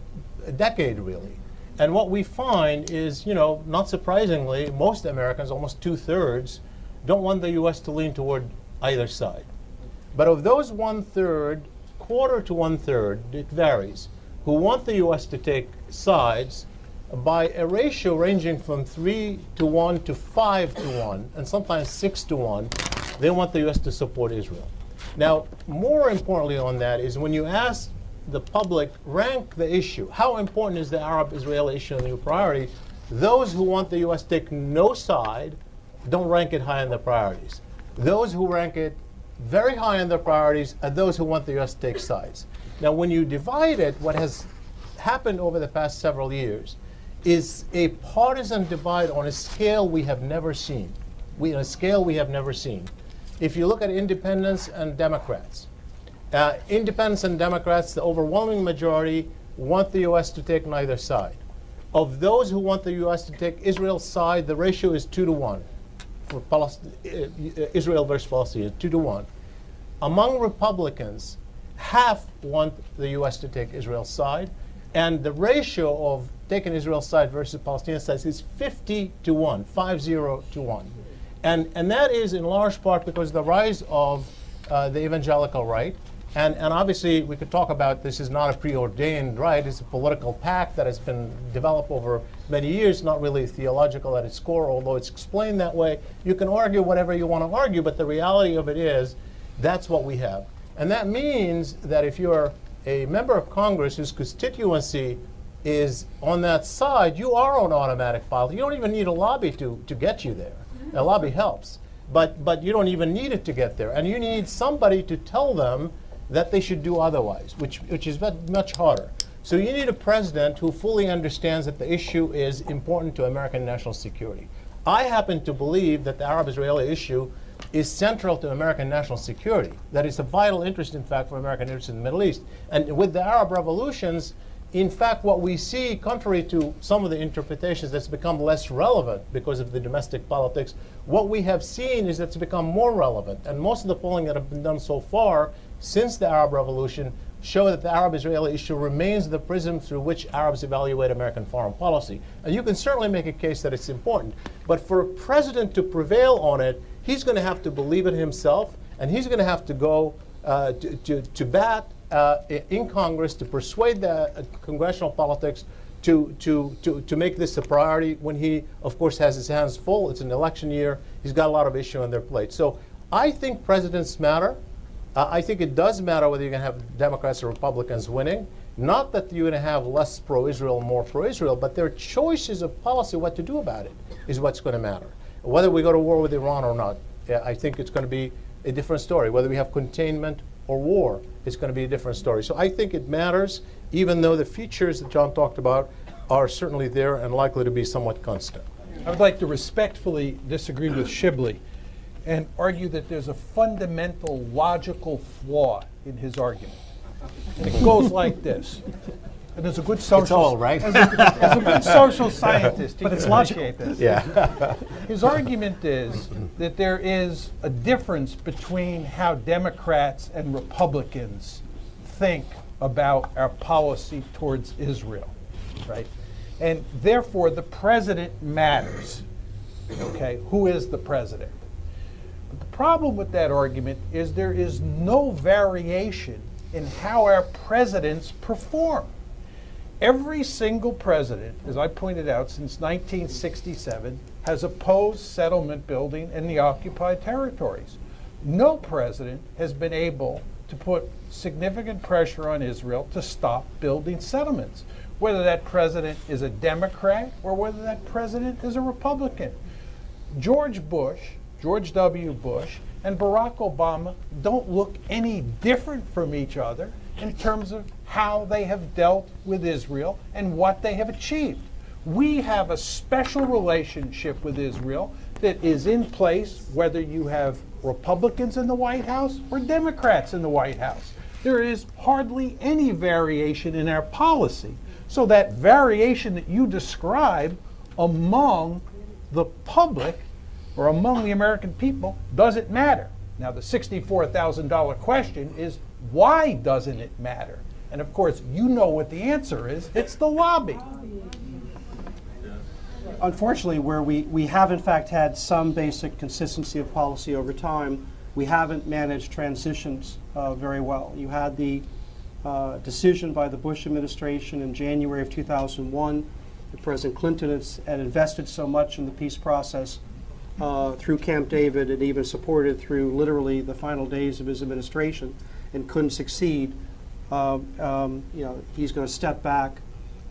decade, really. And what we find is, not surprisingly, most Americans, almost 2/3, don't want the U.S. to lean toward either side. But of those 1/3, quarter to 1/3, it varies, who want the U.S. to take sides by a ratio ranging from 3-1 to 5-1, and sometimes 6-1, they want the U.S. to support Israel. Now, more importantly on that is when you ask the public, rank the issue, how important is the Arab-Israeli issue and the priority, those who want the U.S. to take no side don't rank it high in their priorities. Those who rank it very high in their priorities are those who want the U.S. to take sides. Now, when you divide it, what has happened over the past several years is a partisan divide on a scale we have never seen. On a scale we have never seen. If you look at independents and Democrats, independents and Democrats, the overwhelming majority want the U.S. to take neither side. Of those who want the U.S. to take Israel's side, the ratio is 2-1 for Israel versus Palestine, 2-1. Among Republicans, half want the U.S. to take Israel's side, and the ratio of taking Israel's side versus Palestinian side is 50-1, 50-1. And that is in large part because of the rise of the evangelical right. And obviously, we could talk about this is not a preordained right. It's a political pact that has been developed over many years, not really theological at its core, although it's explained that way. You can argue whatever you want to argue, but the reality of it is that's what we have. And that means that if you're a member of Congress whose constituency is on that side, you are on automatic pilot. You don't even need a lobby to get you there. A lobby helps. but you don't even need it to get there. And you need somebody to tell them that they should do otherwise, which is much harder. So you need a president who fully understands that the issue is important to American national security. I happen to believe that the Arab-Israeli issue is central to American national security, that it's a vital interest, in fact, for American interests in the Middle East. And with the Arab revolutions, in fact, what we see, contrary to some of the interpretations that's become less relevant because of the domestic politics, what we have seen is that it's become more relevant. And most of the polling that have been done so far since the Arab Revolution show that the Arab-Israeli issue remains the prism through which Arabs evaluate American foreign policy. And you can certainly make a case that it's important. But for a president to prevail on it, he's going to have to believe it himself, and he's going to have to go to bat in Congress to persuade the congressional politics to make this a priority when he, of course, has his hands full. It's an election year. He's got a lot of issue on their plate. So I think presidents matter. I think it does matter whether you're going to have Democrats or Republicans winning. Not that you're going to have less pro-Israel, more pro-Israel, but their choices of policy, what to do about it, is what's going to matter. Whether we go to war with Iran or not, I think it's going to be a different story. Whether we have containment or war, it's going to be a different story. So I think it matters, even though the features that John talked about are certainly there and likely to be somewhat constant. I would like to respectfully disagree with Shibley and argue that there's a fundamental logical flaw in his argument. And it goes like this. And there's a good social, It's all right. as a good social scientist, but it's appreciate this. Yeah. His argument is that there is a difference between how Democrats and Republicans think about our policy towards Israel, right? And therefore, the president matters. Okay, who is the president? But the problem with that argument is there is no variation in how our presidents perform. Every single president, as I pointed out, since 1967, has opposed settlement building in the occupied territories. No president has been able to put significant pressure on Israel to stop building settlements, whether that president is a Democrat or whether that president is a Republican. George W. Bush, and Barack Obama don't look any different from each other in terms of how they have dealt with Israel and what they have achieved. We have a special relationship with Israel that is in place whether you have Republicans in the White House or Democrats in the White House. There is hardly any variation in our policy. So that variation that you describe among the public or among the American people doesn't matter. Now the $64,000 question is, why doesn't it matter? And of course, you know what the answer is. It's the lobby. Unfortunately, where we have in fact had some basic consistency of policy over time, we haven't managed transitions very well. You had the decision by the Bush administration in January of 2001 that President Clinton had invested so much in the peace process through Camp David and even supported through literally the final days of his administration and couldn't succeed. He's going to step back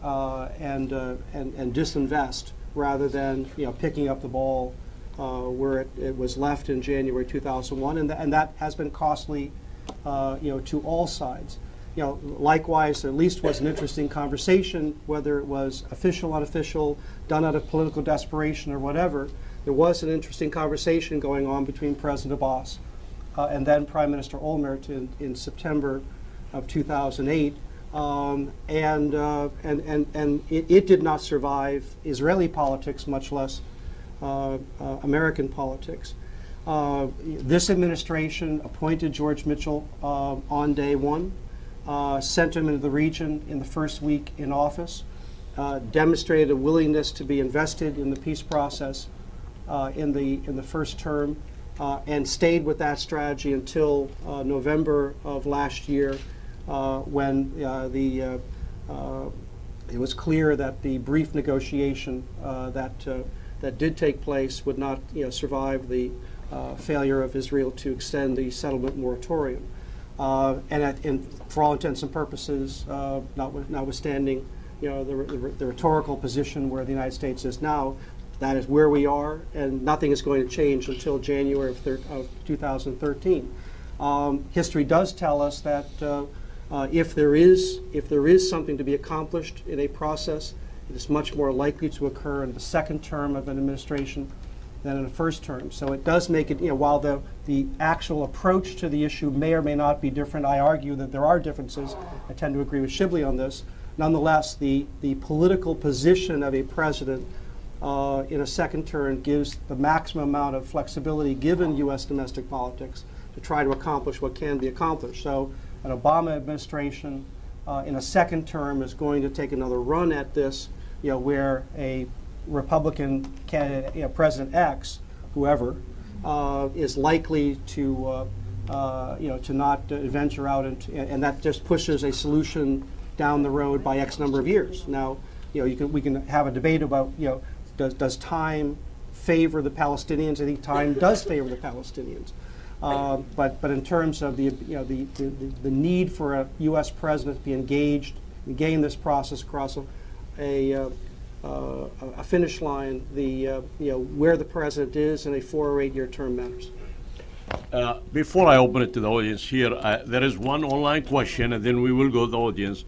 and disinvest rather than picking up the ball where it was left in January 2001, and that has been costly to all sides. Likewise, there at least was an interesting conversation, whether it was official, unofficial, done out of political desperation or whatever. There was an interesting conversation going on between President Abbas and then Prime Minister Olmert in September of 2008, and it did not survive Israeli politics, much less American politics. This administration appointed George Mitchell on day one, sent him into the region in the first week in office, demonstrated a willingness to be invested in the peace process in the first term, and stayed with that strategy until November of last year, when it was clear that the brief negotiation that did take place would not survive the failure of Israel to extend the settlement moratorium. And for all intents and purposes, notwithstanding the rhetorical position where the United States is now, That is where we are, and nothing is going to change until January of 2013. History does tell us that if there is something to be accomplished in a process, it is much more likely to occur in the second term of an administration than in the first term. So it does make it, while the actual approach to the issue may or may not be different, I argue that there are differences. I tend to agree with Shibley on this. Nonetheless, the political position of a president in a second term gives the maximum amount of flexibility given U.S. domestic politics to try to accomplish what can be accomplished. So an Obama administration in a second term is going to take another run at this, where a Republican candidate, President X, whoever, is likely to not venture out, and that just pushes a solution down the road by X number of years. Now, we can have a debate about, does time favor the Palestinians? I think time does favor the Palestinians. But in terms of the need for a U.S. president to be engaged in this process across a finish line, where the president is in a 4 or 8 year term matters. Before I open it to the audience here, there is one online question, and then we will go to the audience.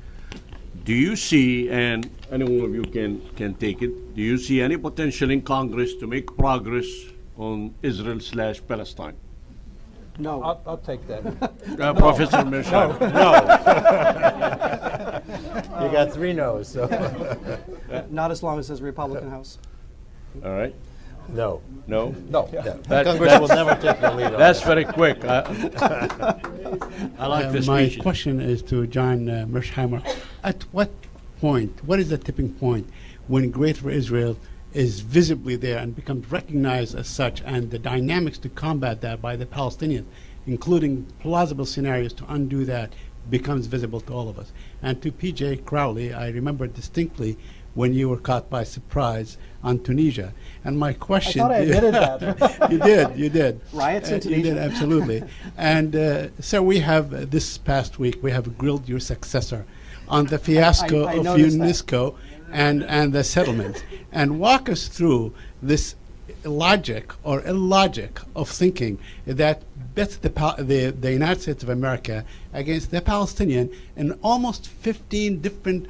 Do you see, and any one of you can take it, do you see any potential in Congress to make progress on Israel/Palestine? No. I'll take that. Professor Mearsheimer. You got 3 no's. So. Not as long as there's a Republican House. All right. No. No? No. Yeah. That- Congress will never take the lead on That's that. very quick. I like this My speech. question is to John Mearsheimer. At what point, what is the tipping point when Greater Israel is visibly there and becomes recognized as such, and the dynamics to combat that by the Palestinians, including plausible scenarios to undo that, becomes visible to all of us? And to P.J. Crowley, I remember distinctly when you were caught by surprise on Tunisia. And my question... I thought I admitted that. You did. Riots in You did, Tunisia. absolutely. And so we have, this past week, we have grilled your successor on the fiasco I of noticed that. UNESCO and the settlements. And walk us through this logic or illogic of thinking that bets the United States of America against the Palestinian in almost 15 different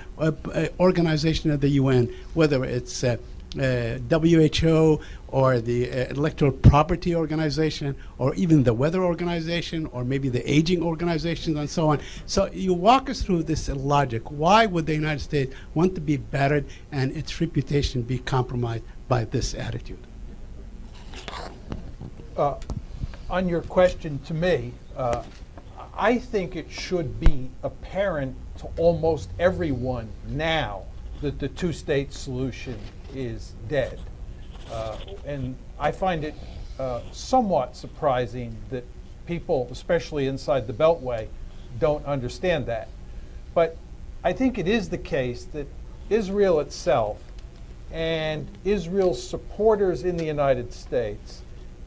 organizations of the UN, whether it's WHO or the Electoral Property Organization, or even the Weather Organization, or maybe the Aging Organizations, and so on. So you walk us through this logic. Why would the United States want to be battered and its reputation be compromised by this attitude? On your question to me, I think it should be apparent to almost everyone now that the two-state solution is dead. And I find it somewhat surprising that people, especially inside the Beltway, don't understand that. But I think it is the case that Israel itself and Israel's supporters in the United States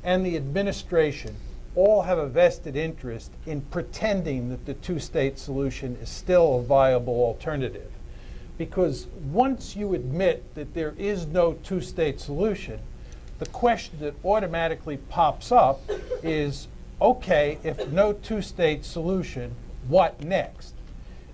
and the administration all have a vested interest in pretending that the two-state solution is still a viable alternative. Because once you admit that there is no two-state solution, the question that automatically pops up is, okay, if no two-state solution, what next?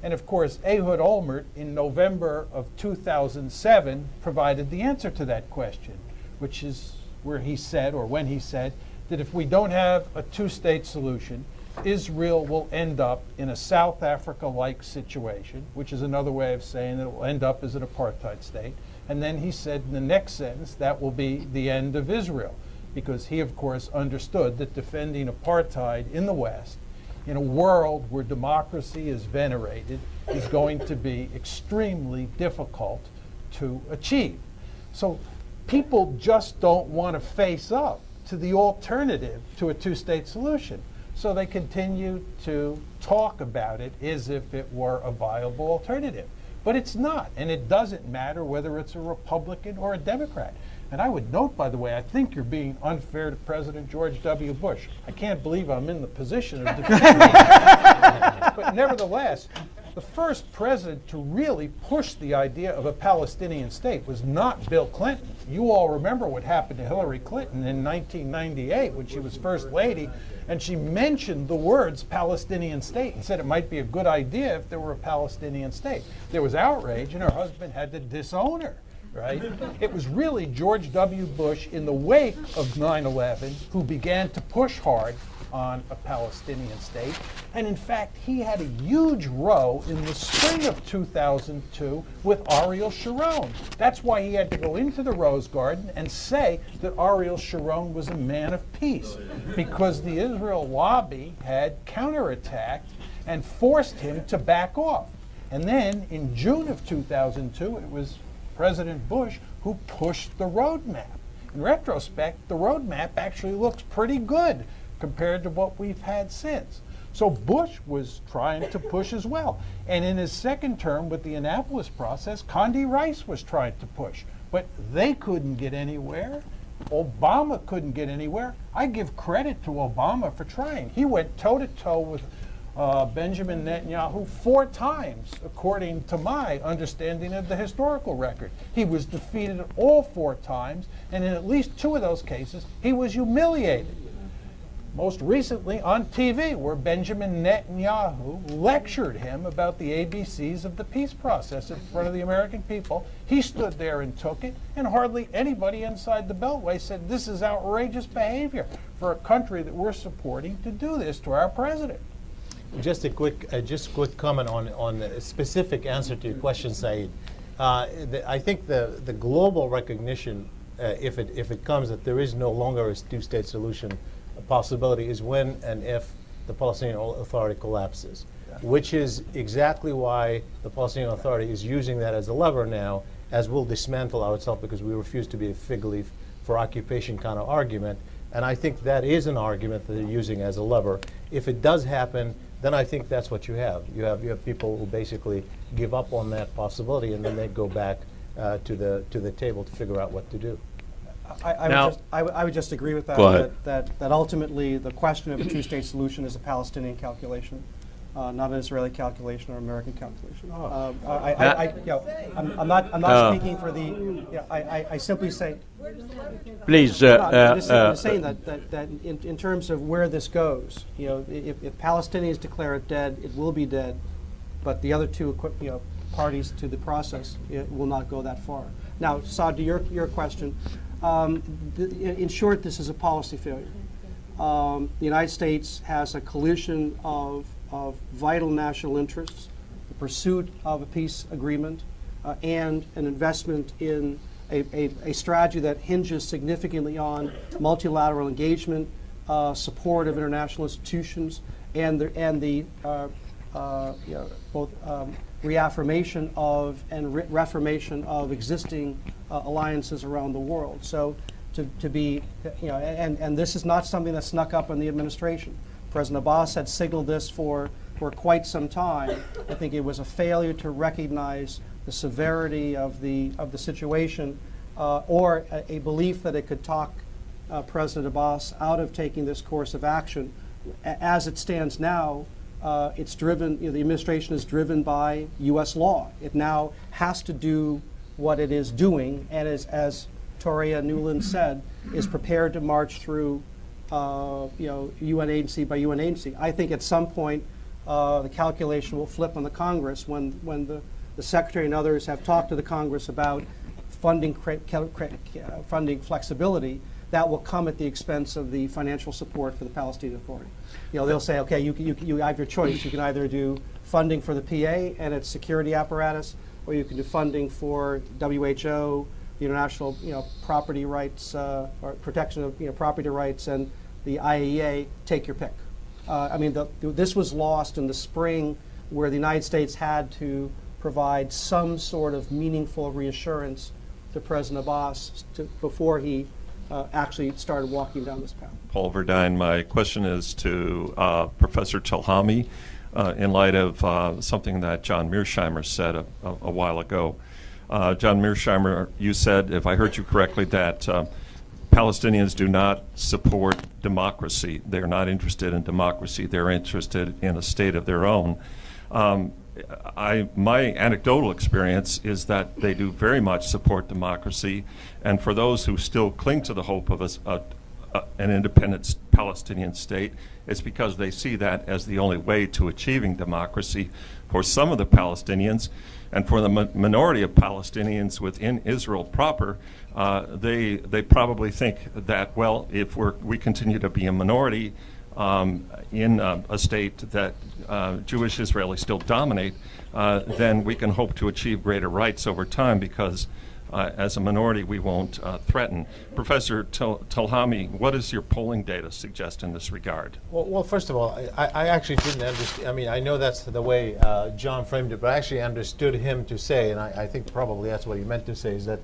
And of course, Ehud Olmert in November of 2007 provided the answer to that question, which is where he said, or when he said, that if we don't have a two-state solution, Israel will end up in a South Africa-like situation, which is another way of saying that it will end up as an apartheid state. And then he said in the next sentence, that will be the end of Israel, because he, of course, understood that defending apartheid in the West, in a world where democracy is venerated, is going to be extremely difficult to achieve. So people just don't want to face up to the alternative to a two-state solution. So they continue to talk about it as if it were a viable alternative. But it's not, and it doesn't matter whether it's a Republican or a Democrat. And I would note, by the way, I think you're being unfair to President George W. Bush. I can't believe I'm in the position of defending him. But nevertheless, the first president to really push the idea of a Palestinian state was not Bill Clinton. You all remember what happened to Hillary Clinton in 1998 when she was First Lady, and she mentioned the words Palestinian state and said it might be a good idea if there were a Palestinian state. There was outrage, and her husband had to disown her. Right? It was really George W. Bush in the wake of 9/11 who began to push hard on a Palestinian state. And in fact, he had a huge row in the spring of 2002 with Ariel Sharon. That's why he had to go into the Rose Garden and say that Ariel Sharon was a man of peace, because the Israel lobby had counterattacked and forced him to back off. And then in June of 2002, it was President Bush who pushed the roadmap. In retrospect, the roadmap actually looks pretty good compared to what we've had since. So Bush was trying to push as well. And in his second term with the Annapolis process, Condi Rice was trying to push. But they couldn't get anywhere. Obama couldn't get anywhere. I give credit to Obama for trying. He went toe-to-toe with Benjamin Netanyahu 4 times, according to my understanding of the historical record. He was defeated all 4 times, and in at least 2 of those cases, he was humiliated. Most recently on TV, where Benjamin Netanyahu lectured him about the ABCs of the peace process in front of the American people. He stood there and took it, and hardly anybody inside the Beltway said, this is outrageous behavior for a country that we're supporting to do this to our president. Just a quick comment on a specific answer to your question, Saeed. I think the global recognition, if it comes that there is no longer a two-state solution possibility, is when and if the Palestinian Authority collapses, which is exactly why the Palestinian Authority is using that as a lever now, as we'll dismantle ourselves because we refuse to be a fig leaf for occupation kind of argument. And I think that is an argument that they're using as a lever. If it does happen, then I think that's what you have. You have people who basically give up on that possibility, and then they go back to the table to figure out what to do. I would just agree with that. That ultimately the question of a two-state solution is a Palestinian calculation, not an Israeli calculation or American calculation. I'm not speaking for the. I simply say. Please. I'm just saying that in terms of where this goes, if Palestinians declare it dead, it will be dead, but the other two parties to the process, it will not go that far. Now, Saad, to your question. In short, this is a policy failure. The United States has a collision of vital national interests, the pursuit of a peace agreement, and an investment in a strategy that hinges significantly on multilateral engagement, support of international institutions, and the both reaffirmation of and reformation of existing alliances around the world. So to be, and this is not something that snuck up on the administration. President Abbas had signaled this for quite some time. I think it was a failure to recognize the severity of the situation, or a belief that it could talk President Abbas out of taking this course of action. As it stands now, it's driven. The administration is driven by U.S. law. It now has to do what it is doing, and as Toria Newland said, is prepared to march through, UN agency by UN agency. I think at some point the calculation will flip on the Congress when the Secretary and others have talked to the Congress about funding flexibility. That will come at the expense of the financial support for the Palestinian Authority. They'll say, okay, you have your choice. You can either do funding for the PA and its security apparatus, or you can do funding for WHO, the international, property rights or protection of property rights, and the IAEA. Take your pick. This was lost in the spring, where the United States had to provide some sort of meaningful reassurance to President Abbas before he actually started walking down this path. Paul Verdine, my question is to Professor Telhami in light of something that John Mearsheimer said a while ago. John Mearsheimer, you said, if I heard you correctly, that Palestinians do not support democracy. They're not interested in democracy. They're interested in a state of their own. my anecdotal experience is that they do very much support democracy, and for those who still cling to the hope of an independent Palestinian state, it's because they see that as the only way to achieving democracy for some of the Palestinians. And for the minority of Palestinians within Israel proper, they probably think that, well, if we continue to be a minority in a state that Jewish Israelis still dominate, then we can hope to achieve greater rights over time, because as a minority we won't threaten. Professor Telhami, what does your polling data suggest in this regard? Well, first of all, I actually didn't understand. I mean, I know that's the way John framed it, but I actually understood him to say, and I think probably that's what he meant to say, is that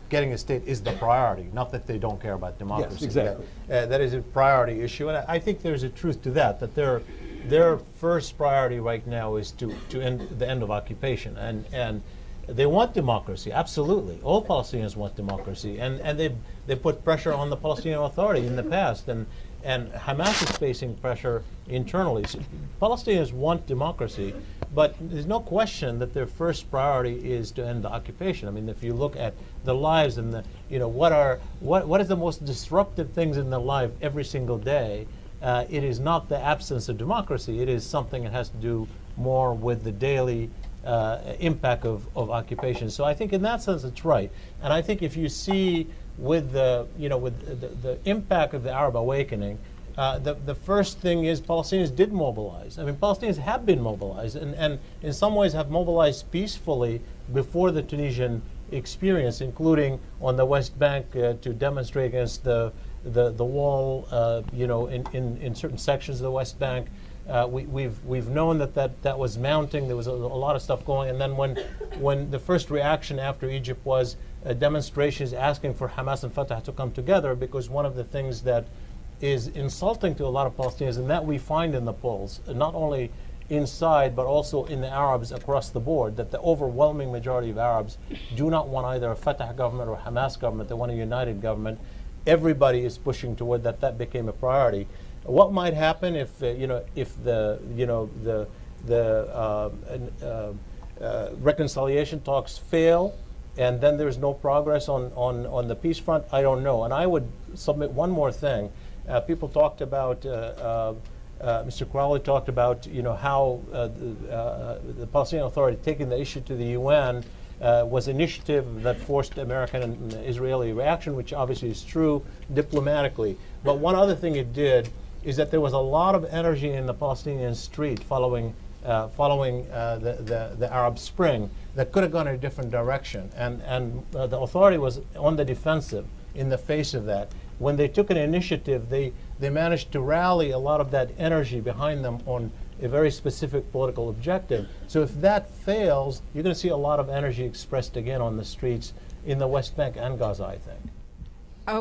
getting a state is the priority, not that they don't care about democracy. Yes, exactly. That is a priority issue, and I think there's a truth to that. That their first priority right now is to end the end of occupation, and they want democracy, absolutely. All Palestinians want democracy, and they put pressure on the Palestinian Authority in the past, and Hamas is facing pressure internally. So Palestinians want democracy, but there's no question that their first priority is to end the occupation. I mean, if you look at the lives and what is the most disruptive things in their life every single day, it is not the absence of democracy. It is something that has to do more with the daily impact of occupation. So I think in that sense it's right. And I think if you see with the impact of the Arab awakening, the first thing is Palestinians did mobilize. I mean, Palestinians have been mobilized, and in some ways have mobilized peacefully before the Tunisian experience, including on the West Bank to demonstrate against the wall, in certain sections of the West Bank. We've known that was mounting. There was a lot of stuff going, and then when the first reaction after Egypt was demonstrations asking for Hamas and Fatah to come together, because one of the things that is insulting to a lot of Palestinians, and that we find in the polls, not only inside but also in the Arabs across the board, that the overwhelming majority of Arabs do not want either a Fatah government or a Hamas government. They want a united government. Everybody is pushing toward that. That became a priority. What might happen if the reconciliation talks fail, and then there's no progress on the peace front? I don't know. And I would submit one more thing. People talked about Mr. Crowley talked about how the Palestinian Authority taking the issue to the UN was initiative that forced American and Israeli reaction, which obviously is true diplomatically. But one other thing it did is that there was a lot of energy in the Palestinian street following the Arab Spring that could have gone in a different direction. And the authority was on the defensive in the face of that. When they took an initiative, they managed to rally a lot of that energy behind them on a very specific political objective. So if that fails, you're going to see a lot of energy expressed again on the streets in the West Bank and Gaza, I think.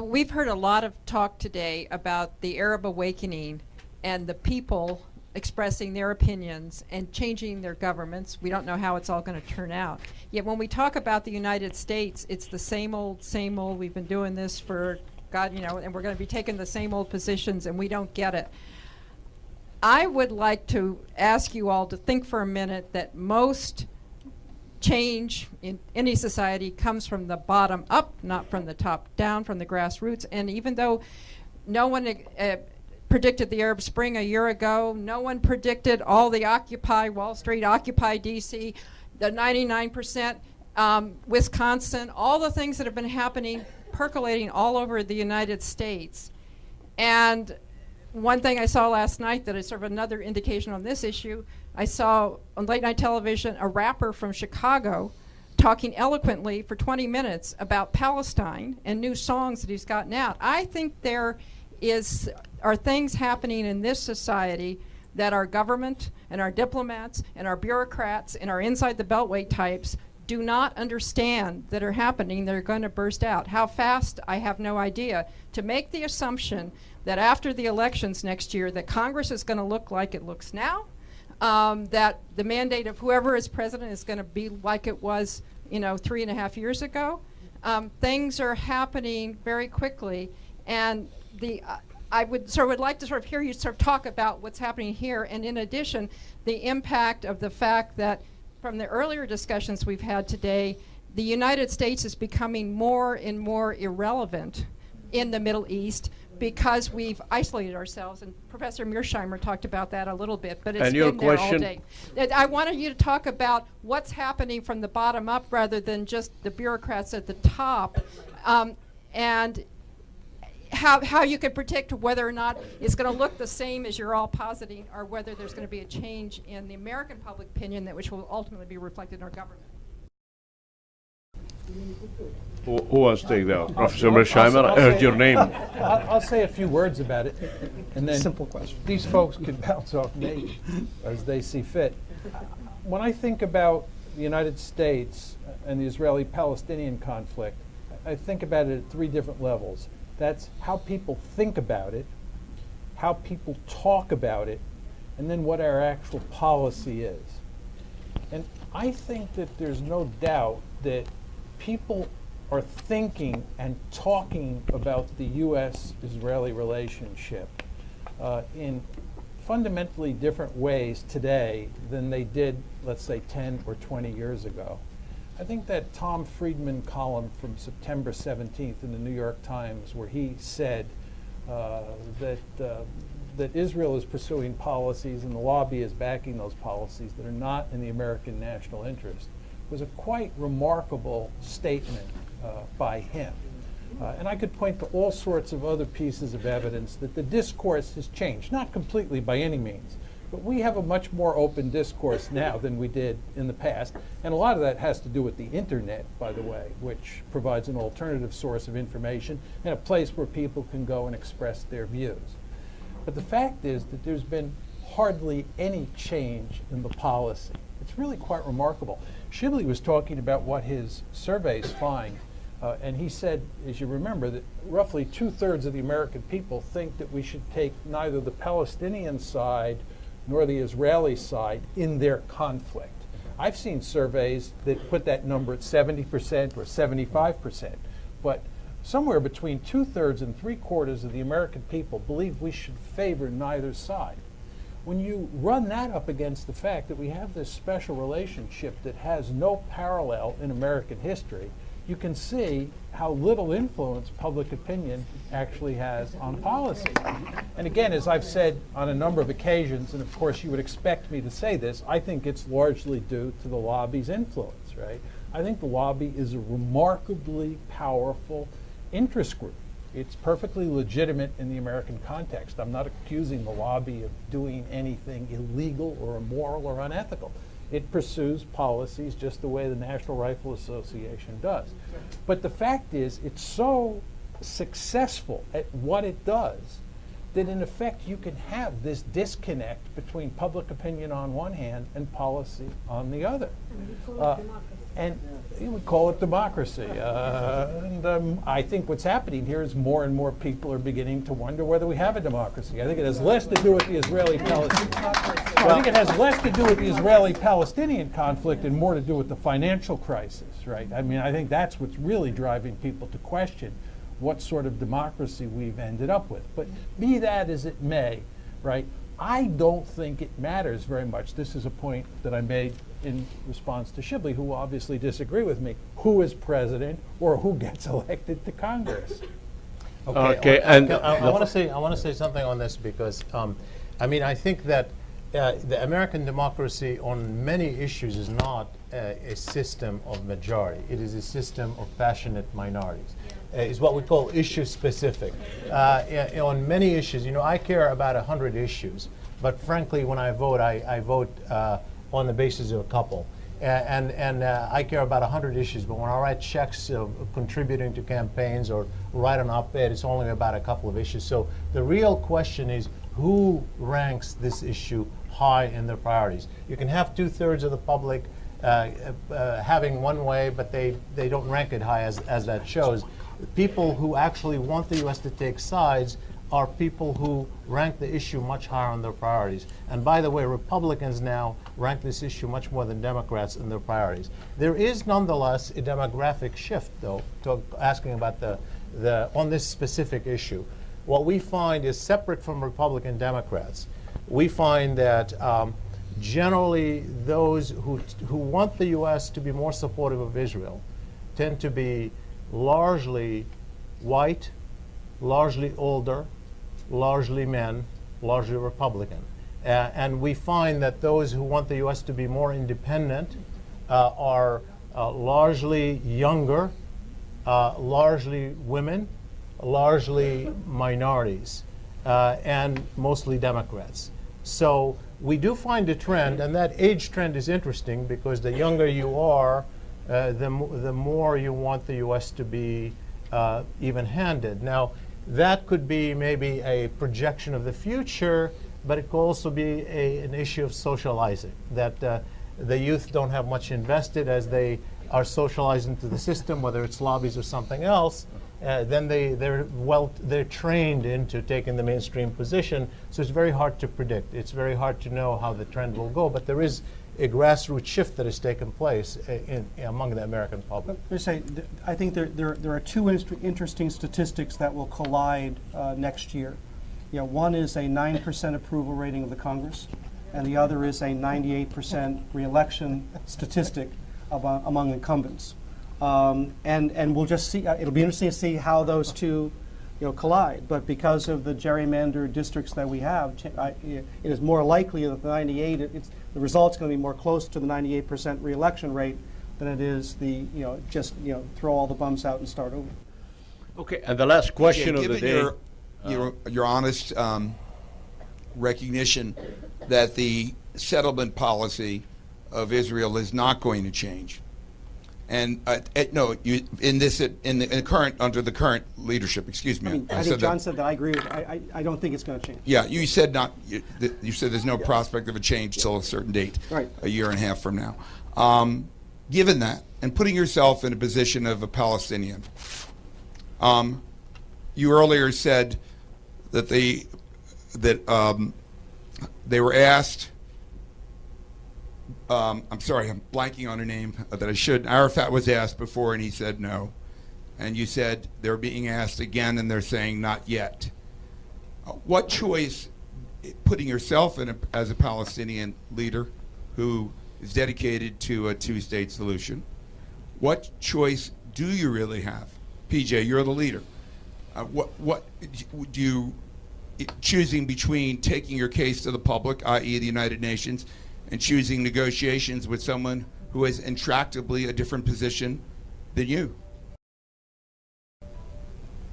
We've heard a lot of talk today about the Arab awakening and the people expressing their opinions and changing their governments. We don't know how it's all going to turn out. Yet when we talk about the United States, it's the same old, same old. We've been doing this for God, and we're going to be taking the same old positions, and we don't get it. I would like to ask you all to think for a minute that most change in any society comes from the bottom up, not from the top down, from the grassroots. And even though no one predicted the Arab Spring a year ago, no one predicted all the Occupy Wall Street, Occupy DC, the 99% Wisconsin, all the things that have been happening, percolating all over the United States. And one thing I saw last night that is sort of another indication on this issue, I saw on late night television a rapper from Chicago talking eloquently for 20 minutes about Palestine and new songs that he's gotten out. I think there are things happening in this society that our government and our diplomats and our bureaucrats and our inside the beltway types do not understand that are happening, that are going to burst out. How fast, I have no idea. To make the assumption that after the elections next year that Congress is going to look like it looks now, that the mandate of whoever is president is going to be like it was 3.5 years ago. Things are happening very quickly, and I would like to sort of hear you sort of talk about what's happening here, and in addition, the impact of the fact that from the earlier discussions we've had today, the United States is becoming more and more irrelevant in the Middle East because we've isolated ourselves, and Professor Mearsheimer talked about that a little bit, but it's And your been there all question? day. I wanted you to talk about what's happening from the bottom up rather than just the bureaucrats at the top, and how you could predict whether or not it's going to look the same as you're all positing, or whether there's going to be a change in the American public opinion which will ultimately be reflected in our government. Who wants to take that? Professor Mearsheimer, I heard your name. I'll say a few words about it, and then Simple question. these folks can bounce off me as they see fit. When I think about the United States and the Israeli-Palestinian conflict, I think about it at three different levels. That's how people think about it, how people talk about it, and then what our actual policy is. And I think that there's no doubt that people are thinking and talking about the U.S.-Israeli relationship in fundamentally different ways today than they did, let's say, 10 or 20 years ago. I think that Tom Friedman column from September 17th in the New York Times, where he said that Israel is pursuing policies and the lobby is backing those policies that are not in the American national interest, was a quite remarkable statement by him. And I could point to all sorts of other pieces of evidence that the discourse has changed, not completely by any means, but we have a much more open discourse now than we did in the past. And a lot of that has to do with the internet, by the way, which provides an alternative source of information and a place where people can go and express their views. But the fact is that there's been hardly any change in the policy. It's really quite remarkable. Shibley was talking about what his surveys find, and he said, as you remember, that roughly 2/3 of the American people think that we should take neither the Palestinian side nor the Israeli side in their conflict. I've seen surveys that put that number at 70% or 75%, but somewhere between 2/3 and 3/4 of the American people believe we should favor neither side. When you run that up against the fact that we have this special relationship that has no parallel in American history, you can see how little influence public opinion actually has on policy. And again, as I've said on a number of occasions, and of course you would expect me to say this, I think it's largely due to the lobby's influence, right? I think the lobby is a remarkably powerful interest group. It's perfectly legitimate in the American context. I'm not accusing the lobby of doing anything illegal or immoral or unethical. It pursues policies just the way the National Rifle Association does. But the fact is, it's so successful at what it does that in effect you can have this disconnect between public opinion on one hand and policy on the other. And you would call it democracy. I think what's happening here is more and more people are beginning to wonder whether we have a democracy. I think it has less to do with the Israeli-Palestinian. I think it has less to do with the Israeli-Palestinian conflict and more to do with the financial crisis, right? I mean, I think that's what's really driving people to question what sort of democracy we've ended up with. But be that as it may, right, I don't think it matters very much. This is a point that I made in response to Shibley, who obviously disagree with me, who is president or who gets elected to Congress. Okay, and I want to say something on this because, I mean, I think that the American democracy on many issues is not a system of majority. It is a system of passionate minorities. It's what we call issue specific. On many issues, you know, I care about 100 issues, but frankly, when I vote, I vote on the basis of a couple. And I care about 100 issues, but when I write checks contributing to campaigns or write an op-ed, it's only about a couple of issues. So the real question is, who ranks this issue high in their priorities? You can have 2/3 of the public having one way, but they don't rank it high as that shows. People who actually want the U.S. to take sides are people who rank the issue much higher on their priorities. And by the way, Republicans now rank this issue much more than Democrats in their priorities. There is nonetheless a demographic shift, though, to asking about on this specific issue. what we find is separate from Republican Democrats. We find that generally those who want the U.S. to be more supportive of Israel tend to be largely white, largely older, largely men, largely Republican. And we find that those who want the U.S. to be more independent are largely younger, largely women, largely minorities, and mostly Democrats. So we do find a trend, and that age trend is interesting because the younger you are, the more you want the U.S. to be even-handed. Now, that could be maybe a projection of the future, but it could also be an issue of socializing, that the youth don't have much invested as they are socialized into the system, whether it's lobbies or something else. Then they're trained into taking the mainstream position. So it's very hard to predict. It's very hard to know how the trend will go. But there is a grassroots shift that has taken place among the American public. I think there are two interesting statistics that will collide next year. One is a 9% approval rating of the Congress, and the other is a 98% reelection statistic among incumbents. And we'll just see. It'll be interesting to see how those two, collide. But because of the gerrymandered districts that we have, it is more likely that the 98. The result's going to be more close to the 98% reelection rate than it is the throw all the bumps out and start over. Okay, and the last question of the day. Your honest recognition that the settlement policy of Israel is not going to change, and under the current leadership. Excuse me. I think John said that. I agree with. I don't think it's going to change. Yeah, you said not. You said there's no prospect of a change till a certain date, right? A year and a half from now. Given that, and putting yourself in a position of a Palestinian, you earlier said that they were asked. I'm sorry, I'm blanking on her name that I should. Arafat was asked before, and he said no. And you said they're being asked again, and they're saying not yet. What choice, putting yourself in as a Palestinian leader who is dedicated to a two-state solution, what choice do you really have? PJ, you're the leader. What do you choosing between taking your case to the public, i.e. the United Nations, and choosing negotiations with someone who has intractably a different position than you?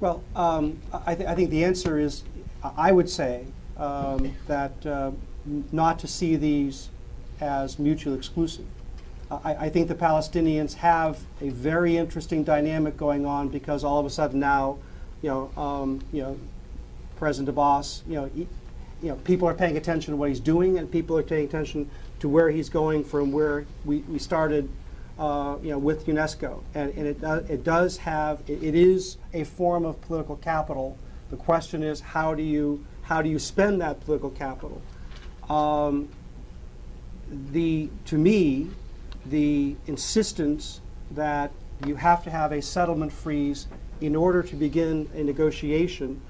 Well, I think the answer is, I would say that not to see these as mutually exclusive. I think the Palestinians have a very interesting dynamic going on because all of a sudden now, President Abbas, people are paying attention to what he's doing, and people are paying attention to where he's going from where we started, with UNESCO. And it is a form of political capital. The question is, how do you spend that political capital? To me, the insistence that you have to have a settlement freeze in order to begin a negotiation.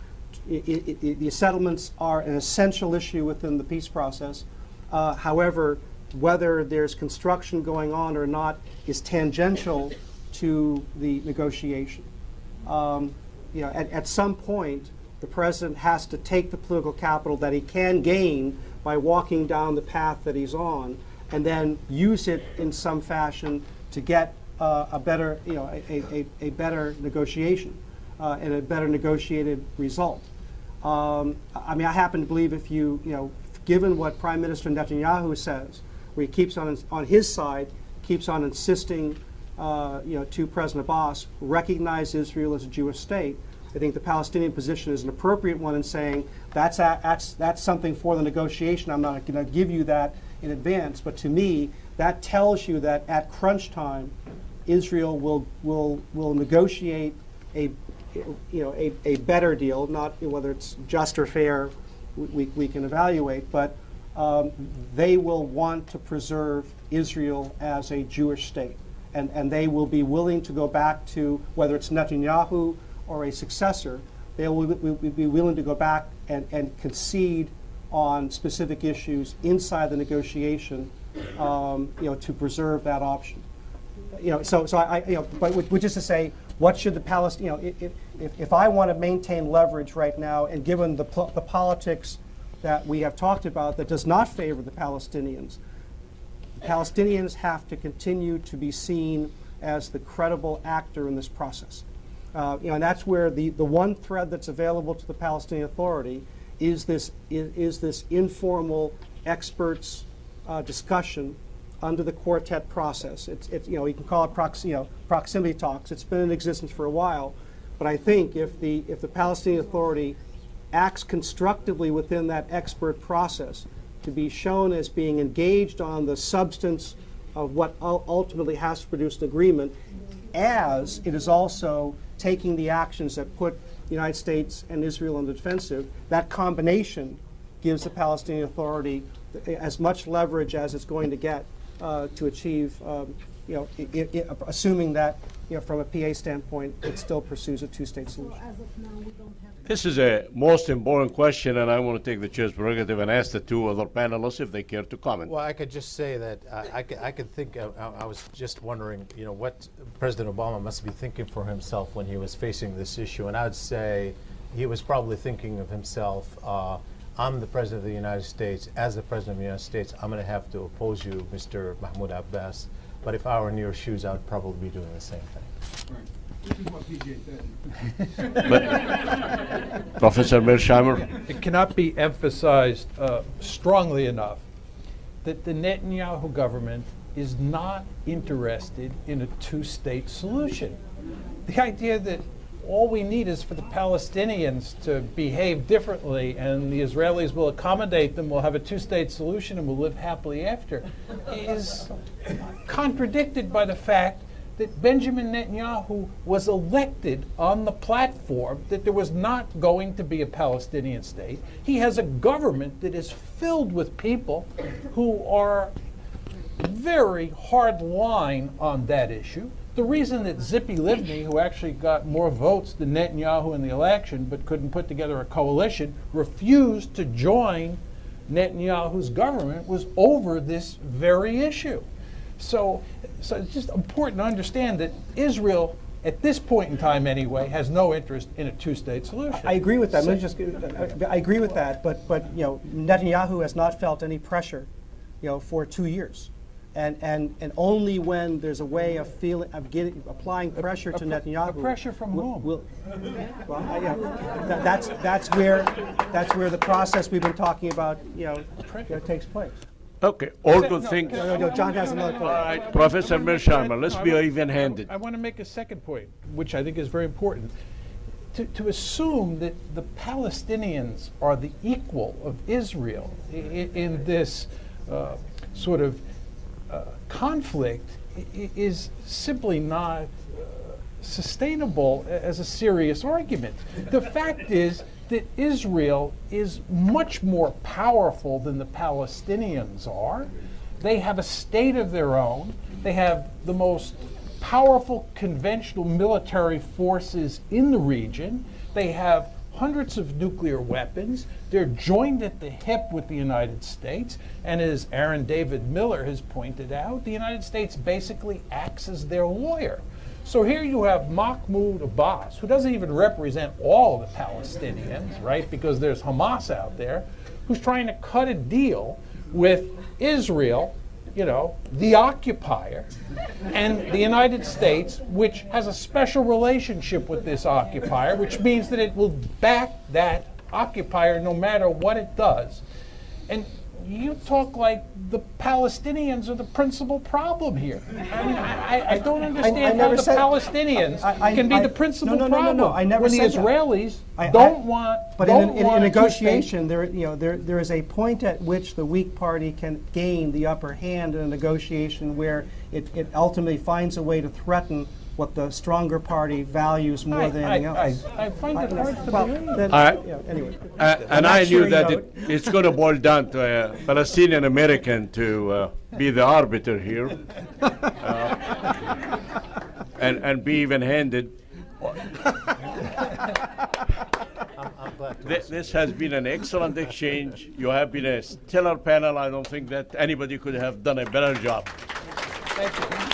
The settlements are an essential issue within the peace process. However, whether there's construction going on or not is tangential to the negotiation. At some point, the president has to take the political capital that he can gain by walking down the path that he's on, and then use it in some fashion to get a better negotiation and a better negotiated result. I happen to believe if given what Prime Minister Netanyahu says, where he keeps on his side, keeps on insisting, to President Abbas, recognize Israel as a Jewish state. I think the Palestinian position is an appropriate one in saying that's something for the negotiation. I'm not going to give you that in advance, but to me, that tells you that at crunch time, Israel will negotiate a better deal, not whether it's just or fair, we can evaluate, but they will want to preserve Israel as a Jewish state. And they will be willing to go back to, whether it's Netanyahu or a successor, they will be willing to go back and concede on specific issues inside the negotiation, to preserve that option. But which is to say, what should the Palestinian, if I want to maintain leverage right now, and given the politics that we have talked about that does not favor the Palestinians have to continue to be seen as the credible actor in this process. And that's where the one thread that's available to the Palestinian Authority is this informal experts discussion under the quartet process. It's you can call it proximity talks. It's been in existence for a while, but I think if the Palestinian Authority acts constructively within that expert process to be shown as being engaged on the substance of what ultimately has to produce an agreement, as it is also taking the actions that put the United States and Israel on the defensive, that combination gives the Palestinian Authority as much leverage as it's going to get to achieve, assuming that, from a PA standpoint, it still pursues a two-state solution. This is a most important question, and I want to take the chair's prerogative and ask the two other panelists if they care to comment. Well, I could just say that I could think, I was just wondering, what President Obama must be thinking for himself when he was facing this issue. And I would say he was probably thinking of himself, I'm the President of the United States. As the President of the United States, I'm going to have to oppose you, Mr. Mahmoud Abbas. But if I were in your shoes, I would probably be doing the same thing. Right. This is what PJ said. But, Professor Mearsheimer? It cannot be emphasized strongly enough that the Netanyahu government is not interested in a two-state solution. The idea that all we need is for the Palestinians to behave differently and the Israelis will accommodate them, we'll have a two-state solution and we'll live happily after, is contradicted by the fact that Benjamin Netanyahu was elected on the platform that there was not going to be a Palestinian state. He has a government that is filled with people who are very hard line on that issue. The reason that Zippy Livni, who actually got more votes than Netanyahu in the election but couldn't put together a coalition, refused to join Netanyahu's government was over this very issue. So it's just important to understand that Israel, at this point in time anyway, has no interest in a two-state solution. I agree with that. I agree with that, but Netanyahu has not felt any pressure, for 2 years. And only when there's a way of applying pressure to Netanyahu. Pressure from whom? That's where the process we've been talking about takes place. Okay, all good things. No, John has another point. All right, Professor Mearsheimer, let's be even-handed. I want to make a second point, which I think is very important. To assume that the Palestinians are the equal of Israel in this sort of conflict is simply not sustainable as a serious argument. The fact is that Israel is much more powerful than the Palestinians are. They have a state of their own. They have the most powerful conventional military forces in the region. They have hundreds of nuclear weapons. They're joined at the hip with the United States. And as Aaron David Miller has pointed out, the United States basically acts as their lawyer. So here you have Mahmoud Abbas, who doesn't even represent all the Palestinians, right? Because there's Hamas out there, who's trying to cut a deal with Israel, the occupier, and the United States, which has a special relationship with this occupier, which means that it will back that occupier no matter what it does. And you talk like the Palestinians are the principal problem here. I mean, I don't understand how the Palestinians can be the principal problem. No, I never when said the Israelis don't want. But in a negotiation, there is a point at which the weak party can gain the upper hand in a negotiation where it ultimately finds a way to threaten what the stronger party values more than anything else. I find it hard to believe. Anyway. And I knew that it's going to boil down to a Palestinian American to be the arbiter here and be even-handed. This has been an excellent exchange. You have been a stellar panel. I don't think that anybody could have done a better job. Thank you.